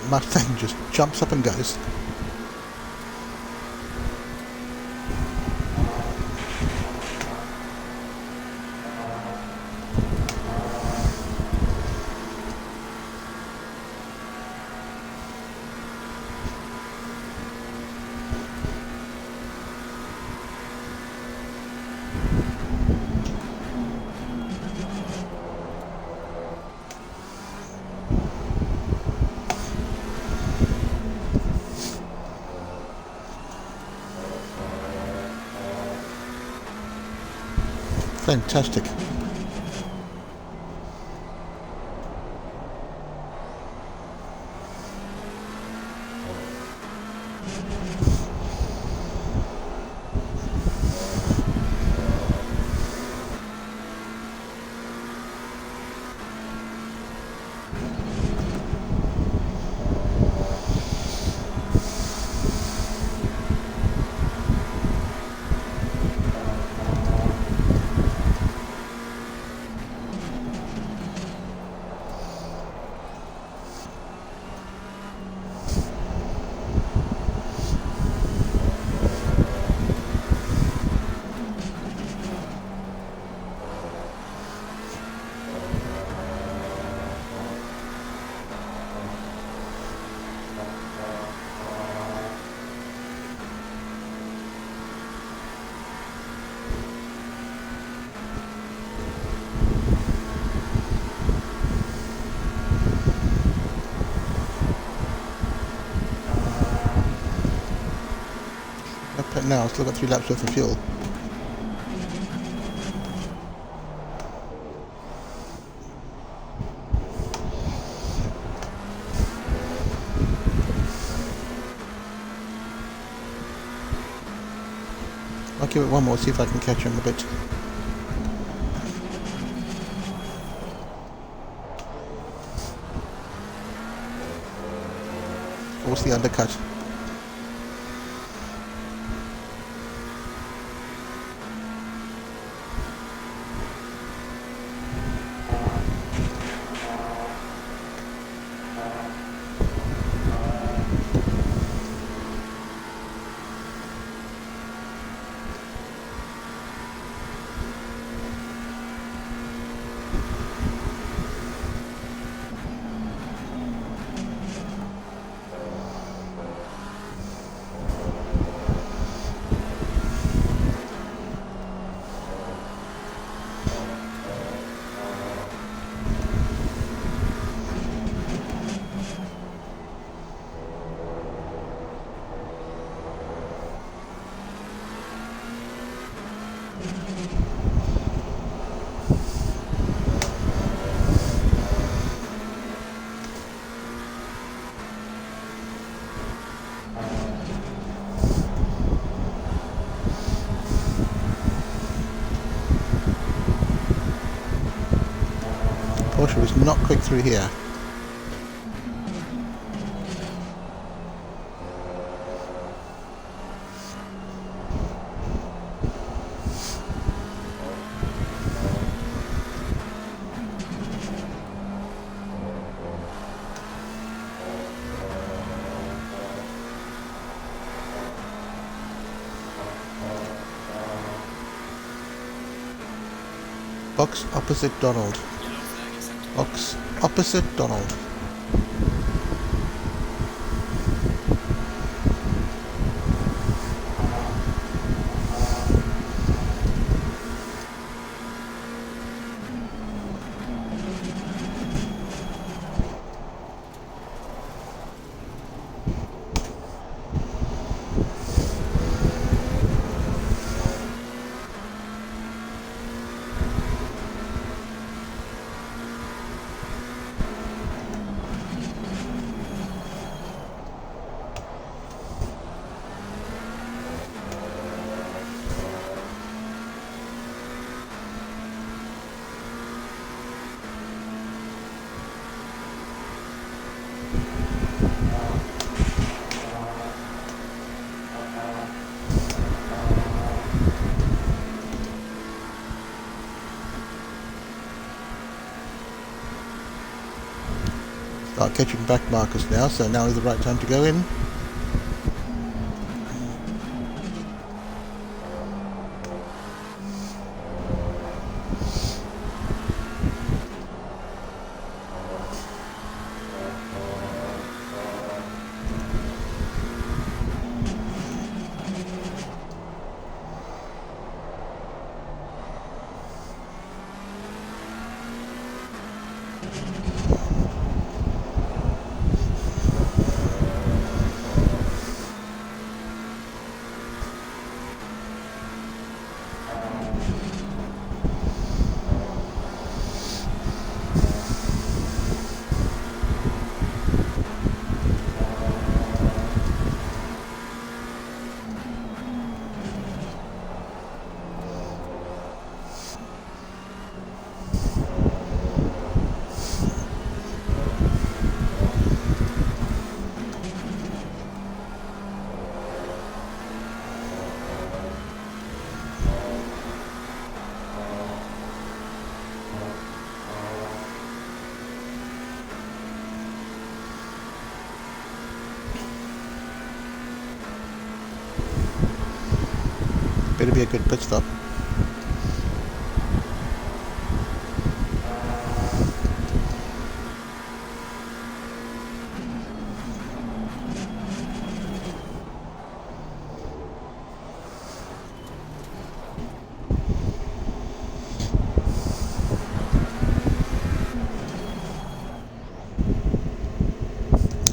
Speaker 1: Mustang just jumps up and goes. Fantastic. Now I've still got 3 laps worth of fuel. I'll give it one more, see if I can catch him a bit. What's the undercut? Porsche was not quick through here. Box opposite Donald. Box opposite Donald. Start catching back markers now, so now is the right time to go in. Better be a good pit stop.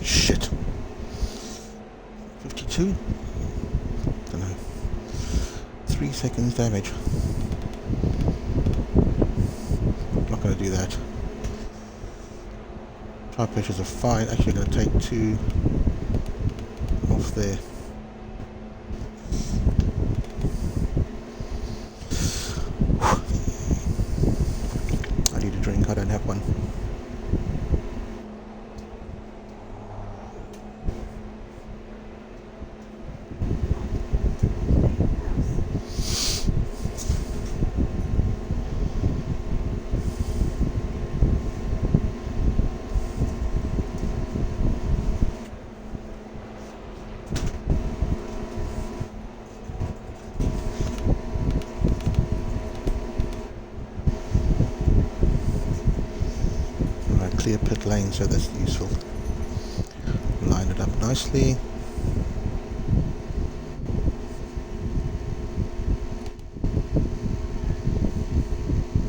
Speaker 1: Shit. 52? Don't know. 3 seconds damage. Not going to do that. Tire pressures are fine. Actually going to take 2 off there. I need a drink. I don't have one. Clear pit lane, so that's useful. Line it up nicely.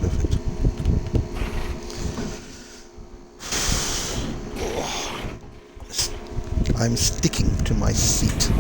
Speaker 1: Perfect. I'm sticking to my seat.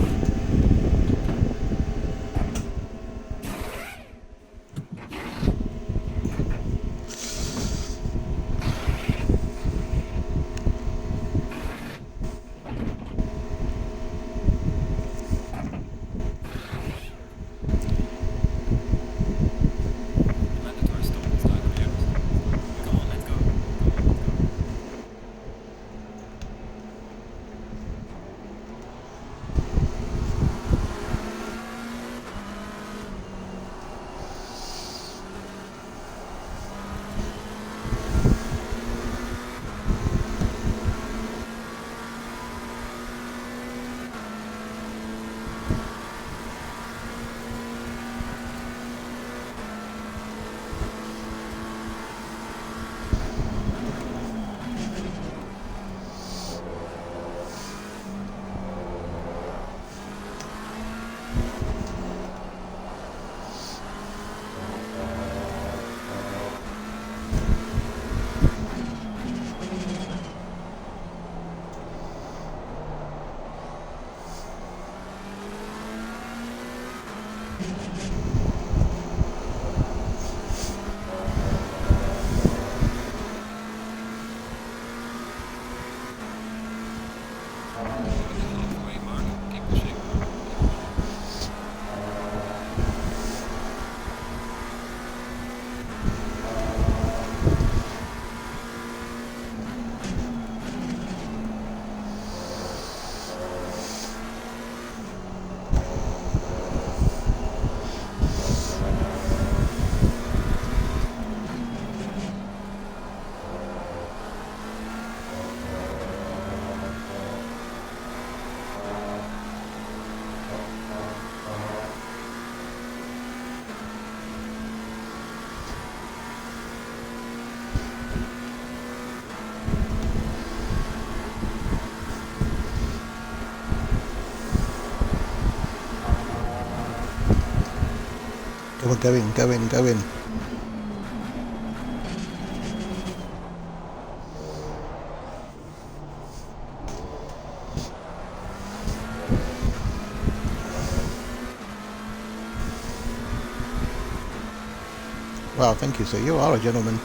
Speaker 1: on, go in, go in, go in. Wow, thank you, sir. You are a gentleman.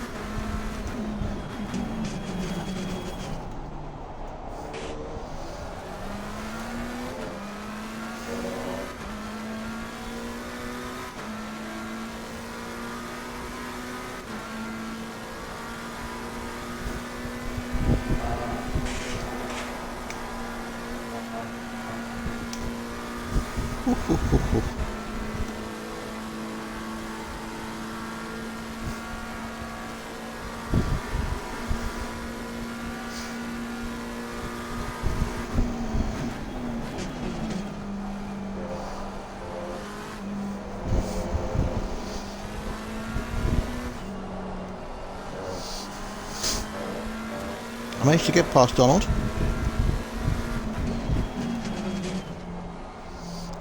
Speaker 1: I managed to get past Donald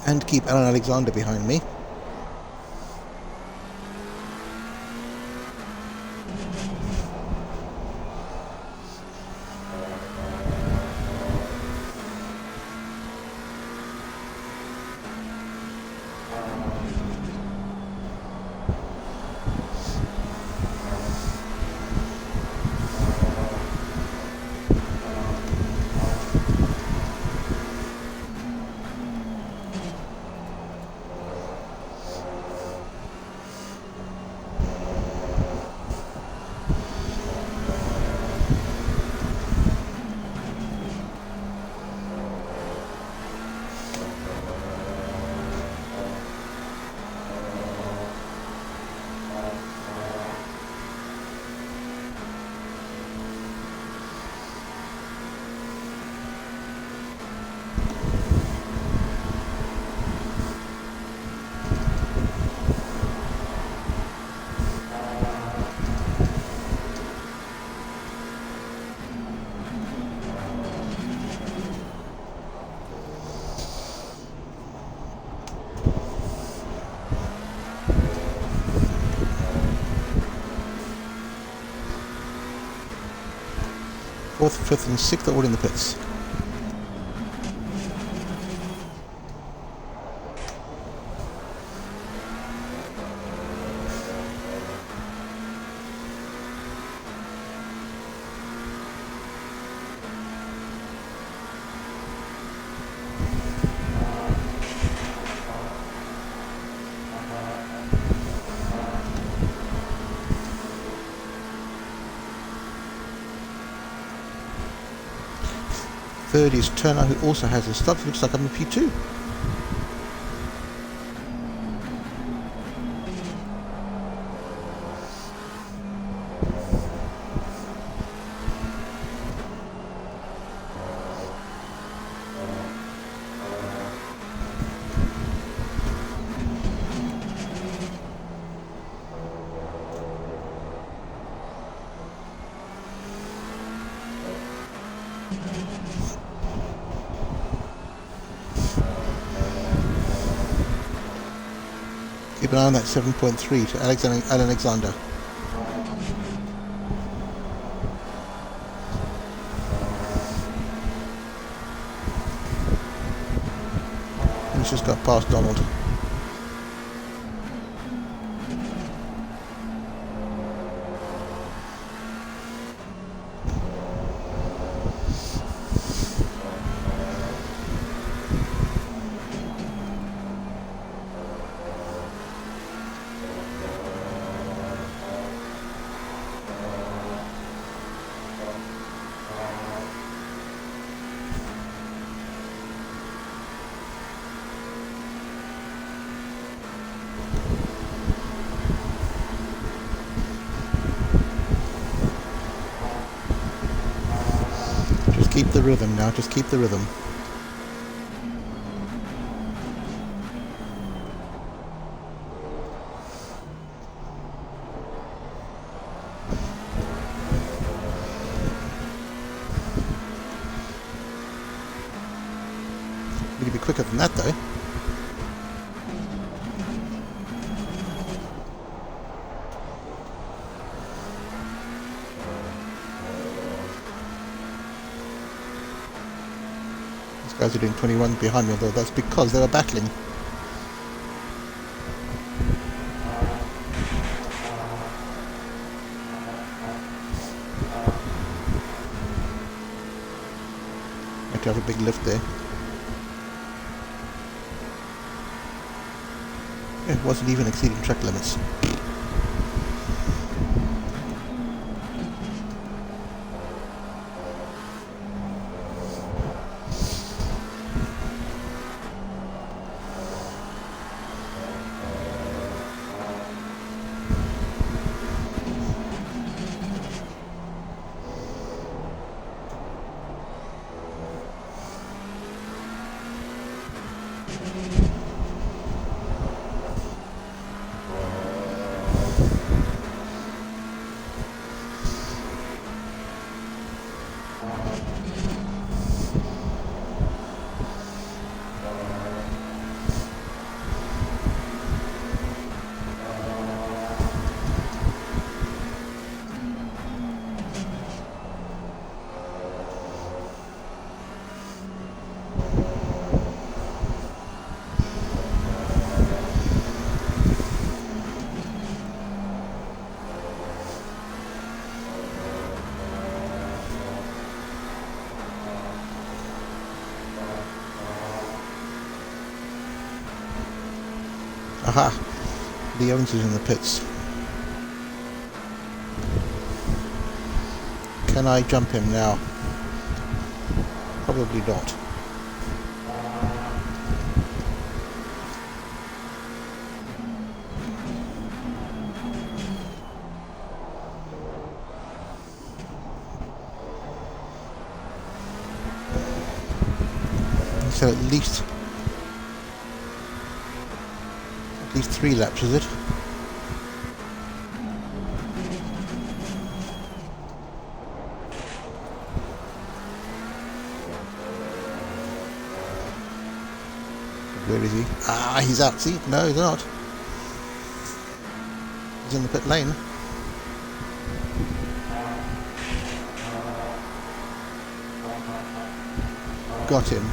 Speaker 1: and keep Alan Alexander behind me. Fourth, fifth and sixth are all in the pits. Third is Turner, who also has a stub. Looks like I'm a P2. Keep an eye on that 7.3 to Alexander. He's just got past Donald. Keep the rhythm now, just keep the rhythm. We could be quicker than that though. Guys are doing 21 behind me, although that's because they were battling. Had to have a big lift there. It wasn't even exceeding track limits. Aha! The Owens is in the pits. Can I jump him now? Probably not. So at least 3 laps, is it? Where is he? Ah, he's out. See? No, he's not. He's in the pit lane. Got him.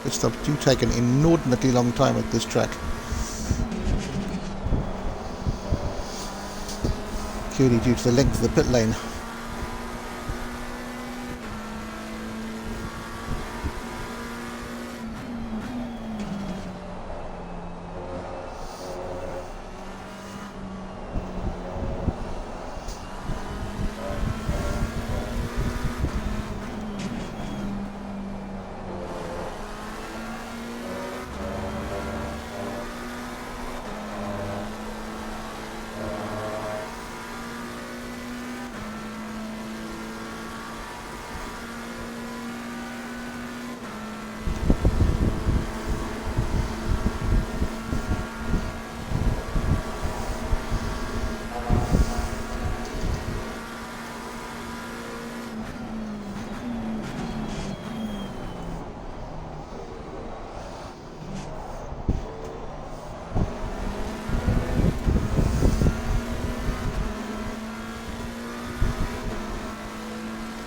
Speaker 1: Pit stops do take an inordinately long time at this track. Purely due to the length of the pit lane.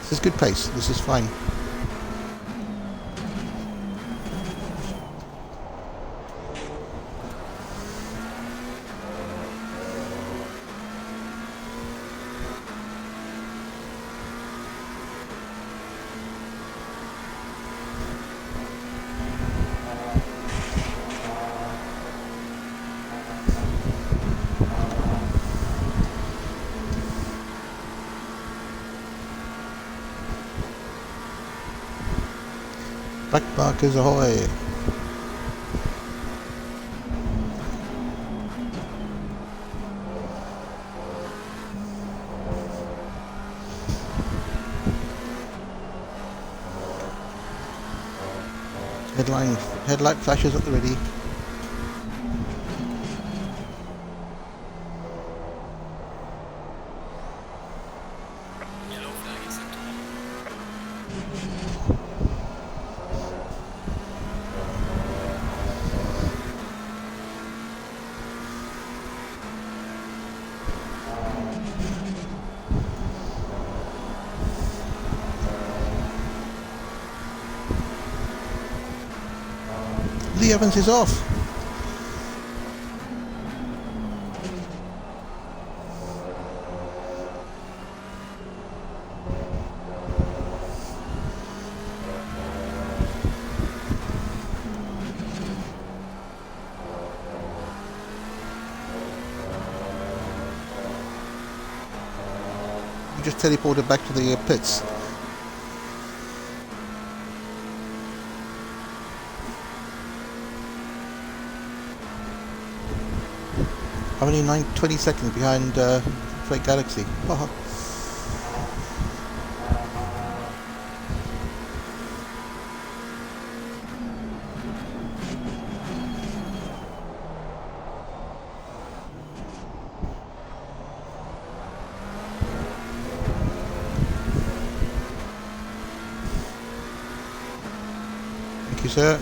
Speaker 1: This is good pace. This is fine. Back markers ahoy! Headlight flashes at the ready.
Speaker 2: Yellow flag, exactement.
Speaker 1: Lee Evans is off. You just teleported back to the pits. I'm only 20 seconds behind Freight Galaxy. Haha. Thank you, sir.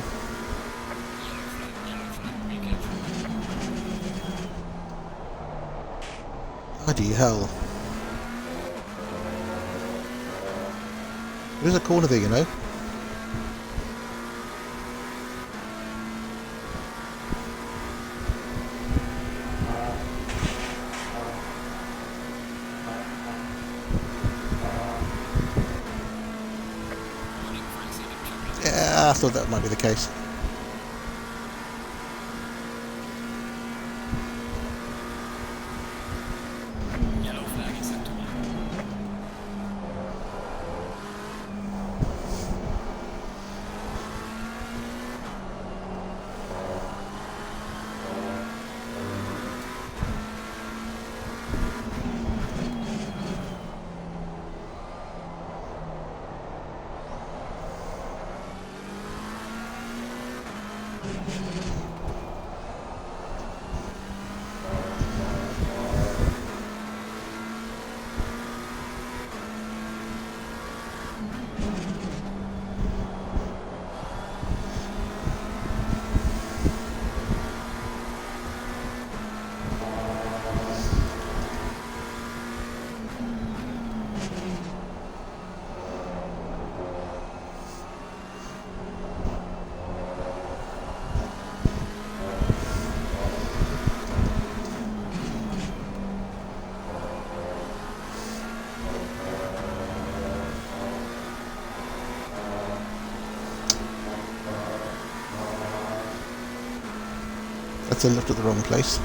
Speaker 2: Yellow flag, be careful.
Speaker 1: Bloody hell. There's a corner there, you know.
Speaker 2: Warning for exceeding turbulence.
Speaker 1: Yeah, I thought that might be the case.
Speaker 2: Yellow flag, exactement.
Speaker 1: That's a left at the wrong place.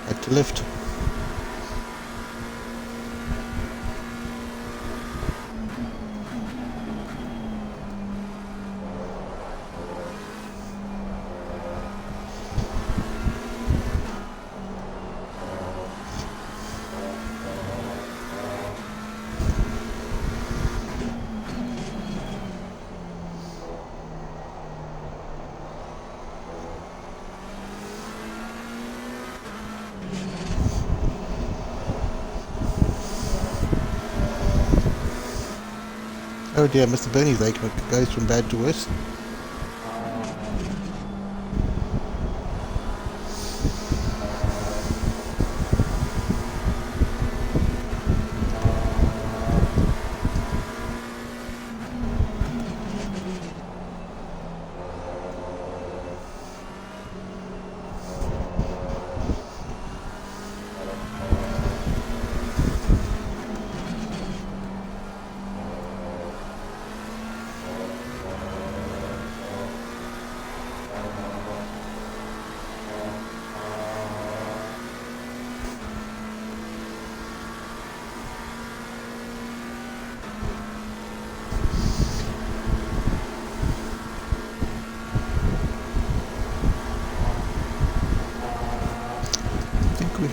Speaker 1: Back to lift. Oh dear, Mr. Bernie's leg goes from bad to worse.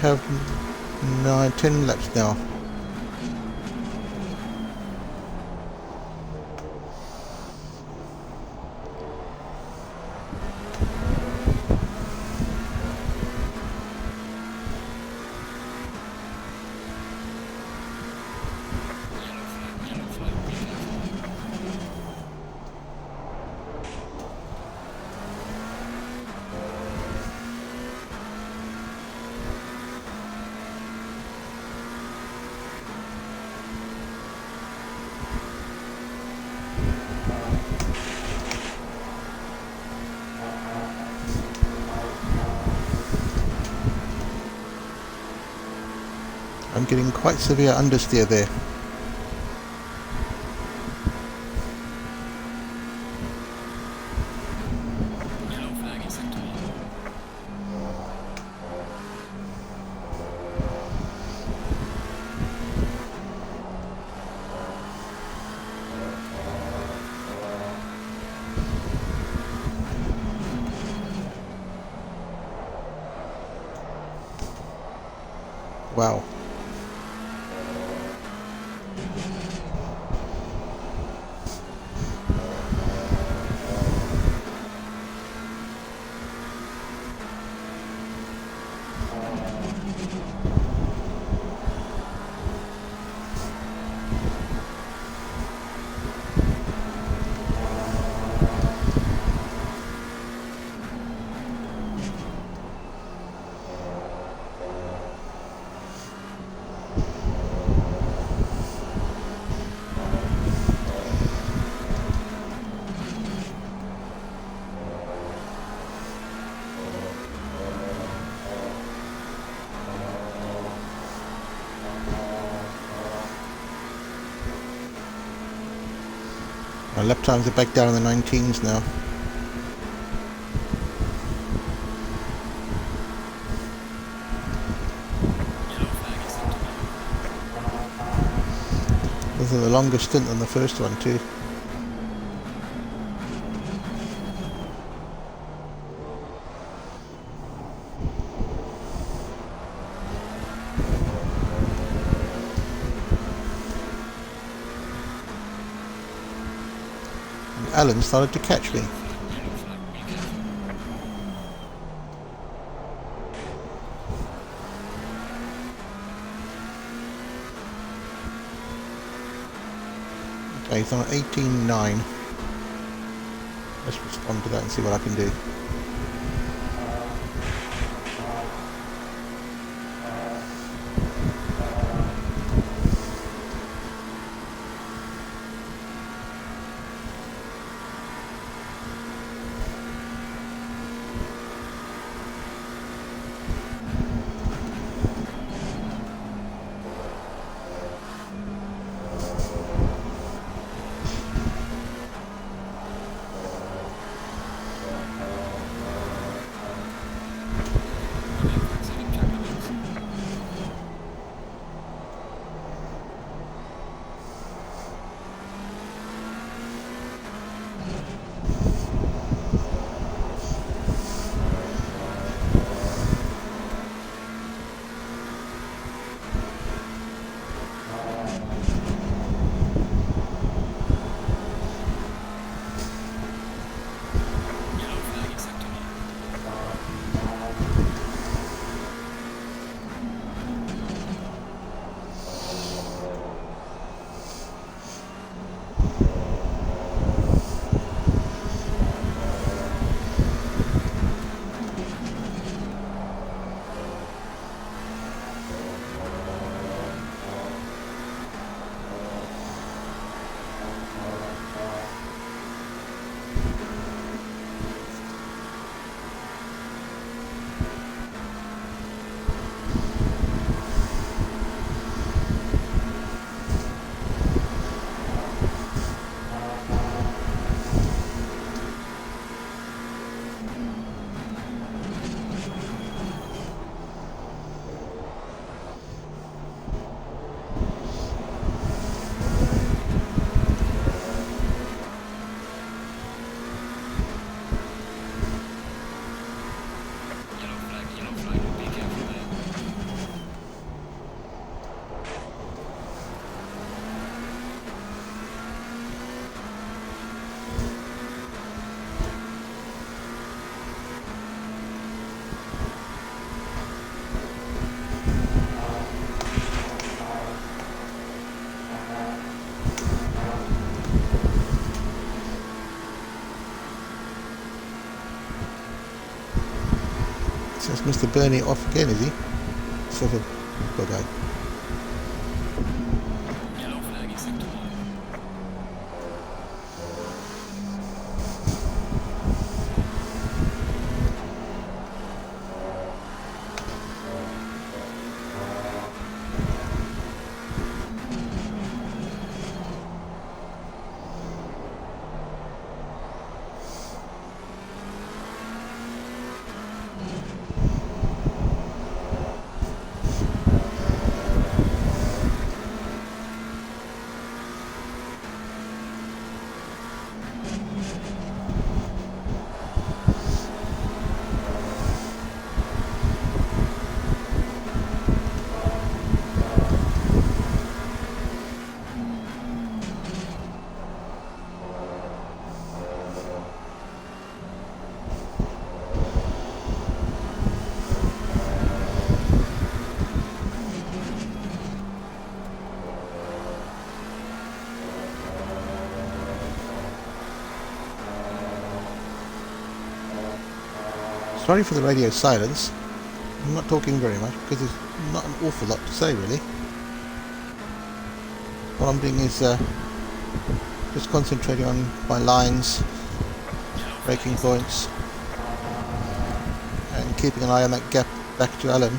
Speaker 1: have 10 laps now. I'm getting quite severe understeer there.
Speaker 2: Yellow flag is activated.
Speaker 1: Wow. My lap times are back down in the 19s now.
Speaker 2: Yellow flag is activated.
Speaker 1: This is a longer stint than the first one too. And Alan started to catch me.
Speaker 2: Yellow flag, be careful.
Speaker 1: Okay, he's on 18.9. Let's respond to that and see what I can do. That's Mr. Bernie off again, is he? Sort of, poor guy.
Speaker 2: Yellow flag in sector 1.
Speaker 1: Sorry for the radio silence. I'm not talking very much because there's not an awful lot to say really. What I'm doing is just concentrating on my lines, braking points, and keeping an eye on that gap back to Alan.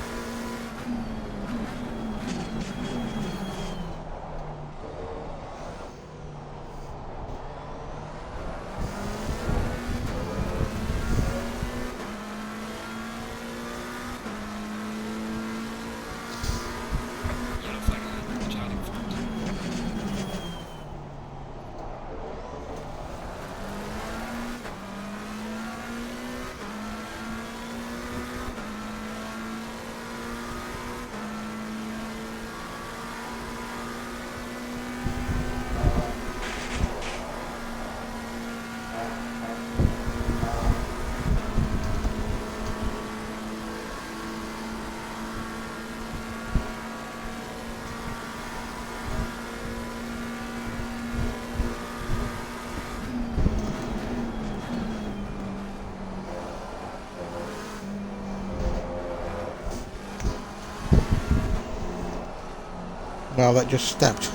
Speaker 2: Yellow flag ahead. Charlie in front.
Speaker 1: Wow, that just stepped.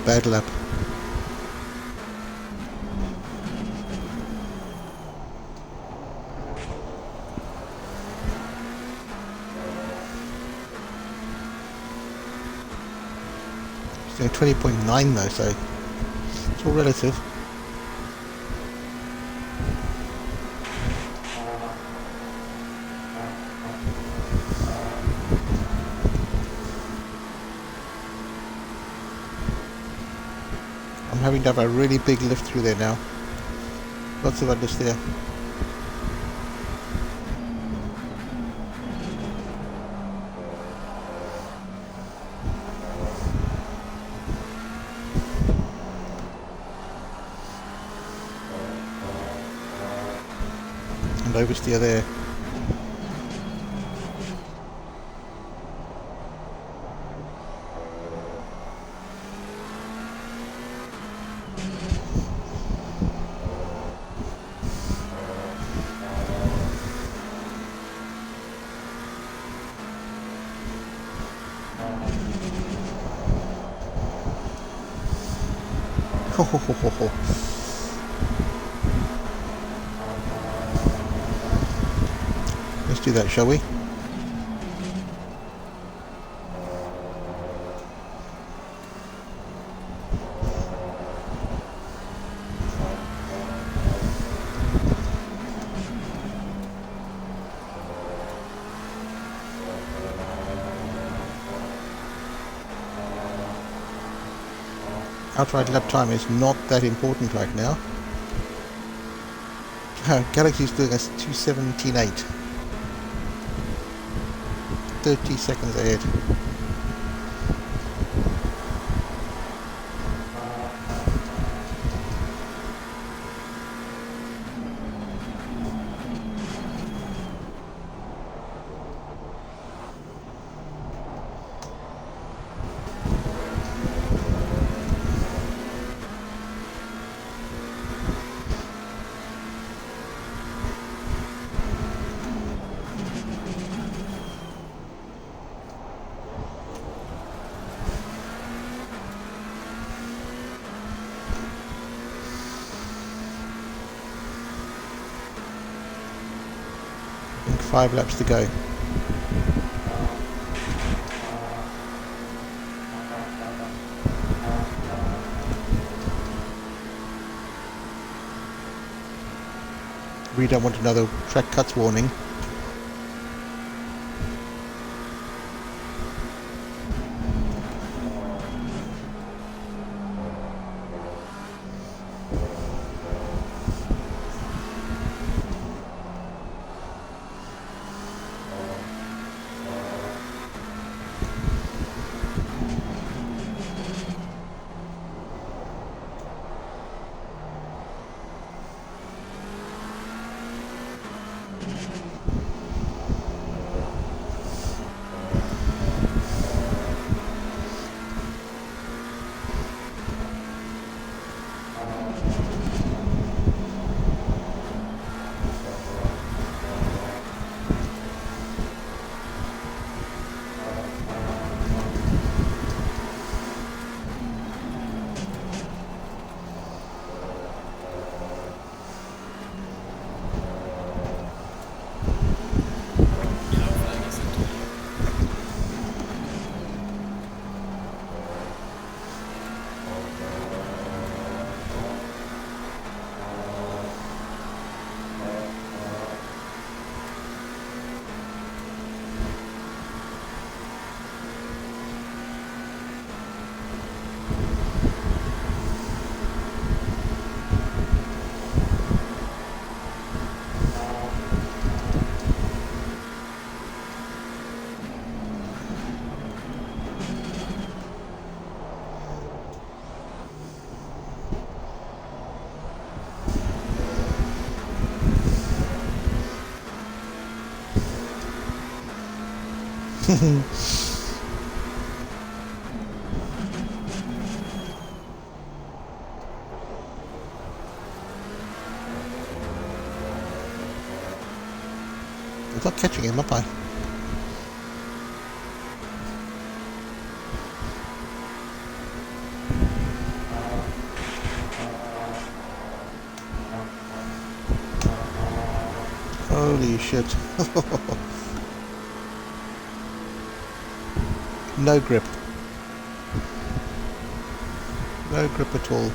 Speaker 1: Bad lap. It's doing 20.9 though, so it's all relative. I'm having to have a really big lift through there now. Lots of understeer. And oversteer there. Ho, ho, ho, ho, ho. Let's do that, shall we? Outright lap time is not that important right now. Galaxy's doing us 2:17.8. 30 seconds ahead. I think 5 laps to go. We don't want another track cuts warning. I'm not catching him, am I? Holy shit. No grip. No grip at all.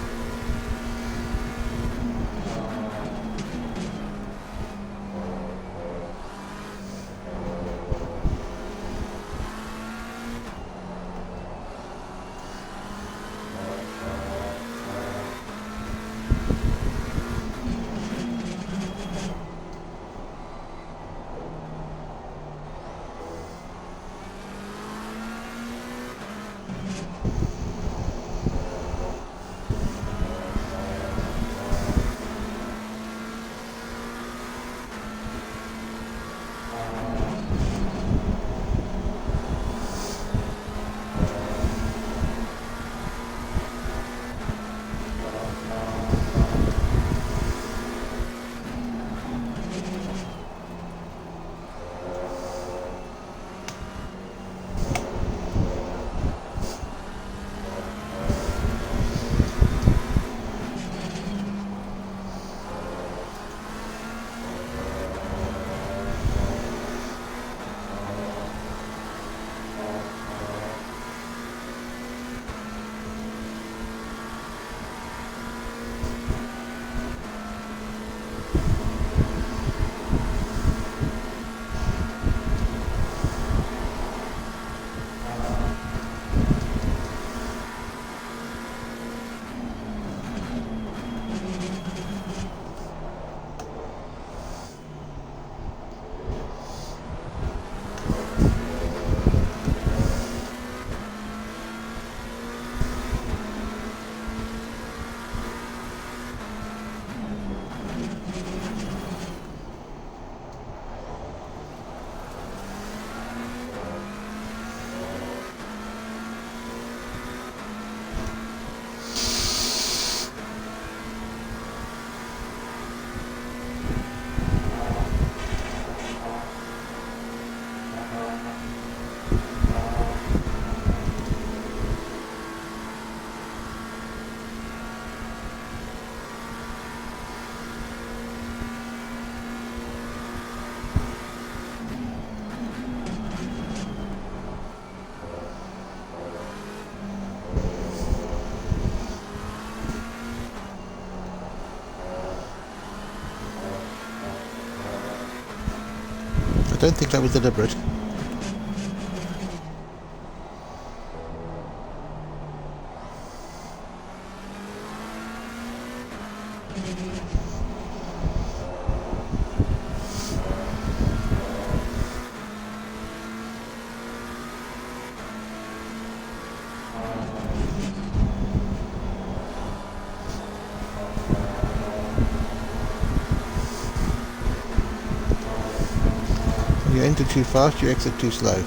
Speaker 1: don't think that was deliberate. You enter too fast, you exit too slow.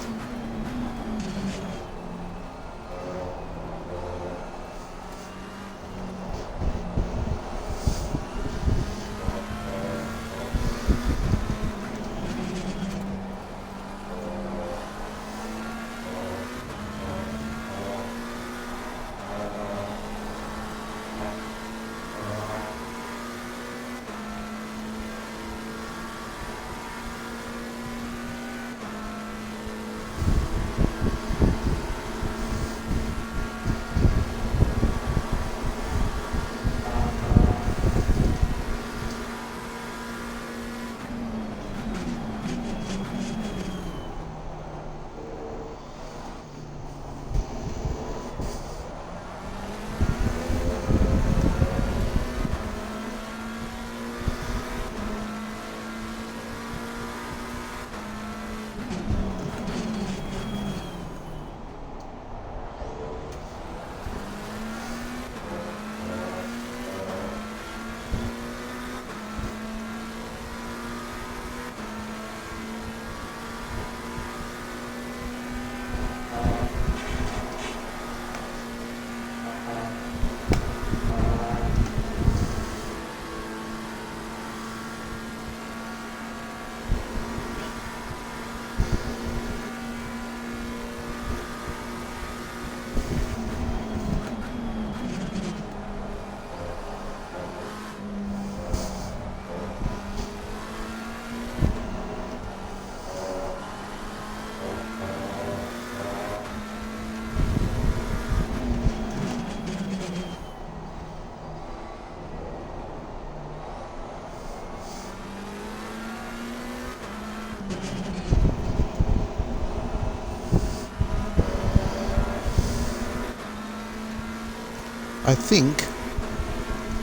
Speaker 1: I think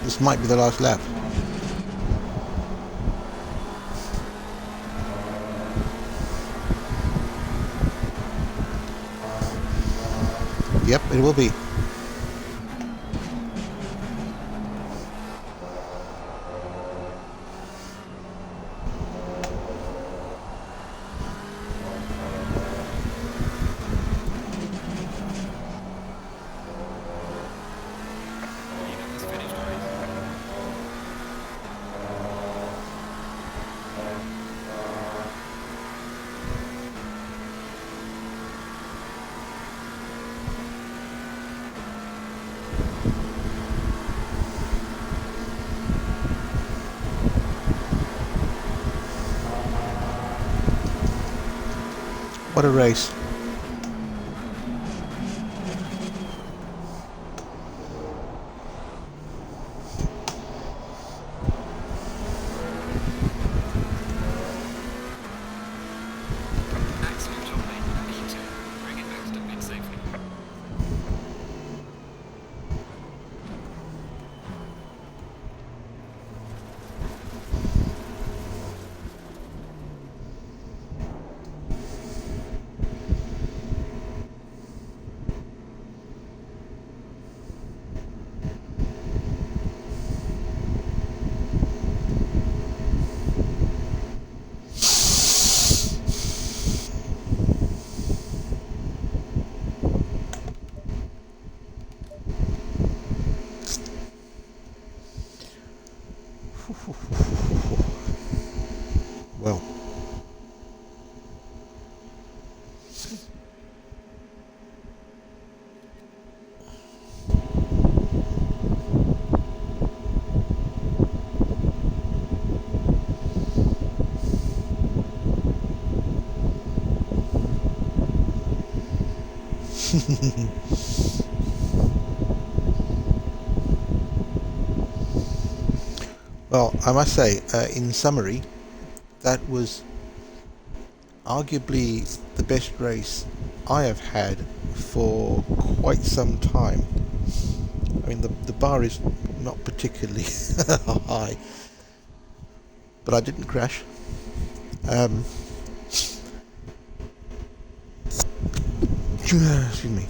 Speaker 1: this might be the last lap. Yep, it will be. What a race.
Speaker 2: Excellent job, mate. You too. Bring it back to the pit safely.
Speaker 1: Well, well, I must say, in summary, that was arguably the best race I have had for quite some time. I mean, the bar is not particularly high, but I didn't crash. Um, excuse me.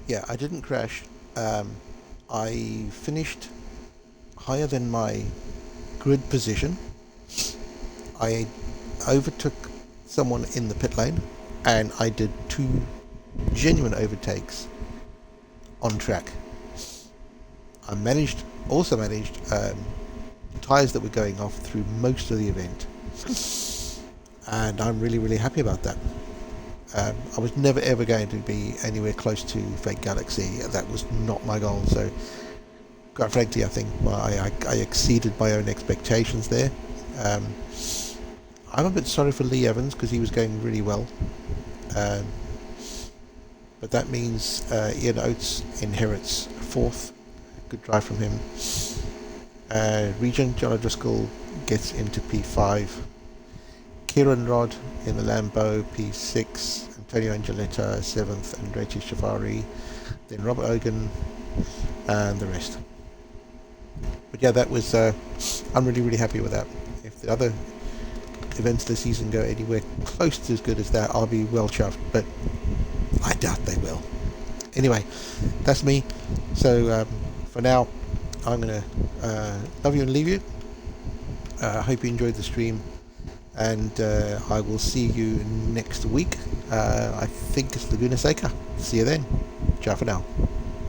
Speaker 1: Yeah, I didn't crash. I finished higher than my grid position. I overtook someone in the pit lane, and I did 2 genuine overtakes on track. I also managed tyres that were going off through most of the event, and I'm really happy about that. I was never ever going to be anywhere close to Fake Galaxy. That was not my goal. So, quite frankly, I think I exceeded my own expectations there. I'm a bit sorry for Lee Evans because he was going really well. But that means Ian Oates inherits 4th. Good drive from him. Regent John O'Driscoll gets into P5. Kieran Rod in the Lambo P6. Antonio Angeletta 7th. Andretti Shafari. Then Robert Ogan and the rest. But yeah, that was I'm really happy with that. If the other events this season go anywhere close to as good as that, I'll be well chuffed, but I doubt they will. Anyway, that's me. So for now, I'm going to love you and leave you. I hope you enjoyed the stream, and I will see you next week. I think it's Laguna Seca. See you then. Ciao for now.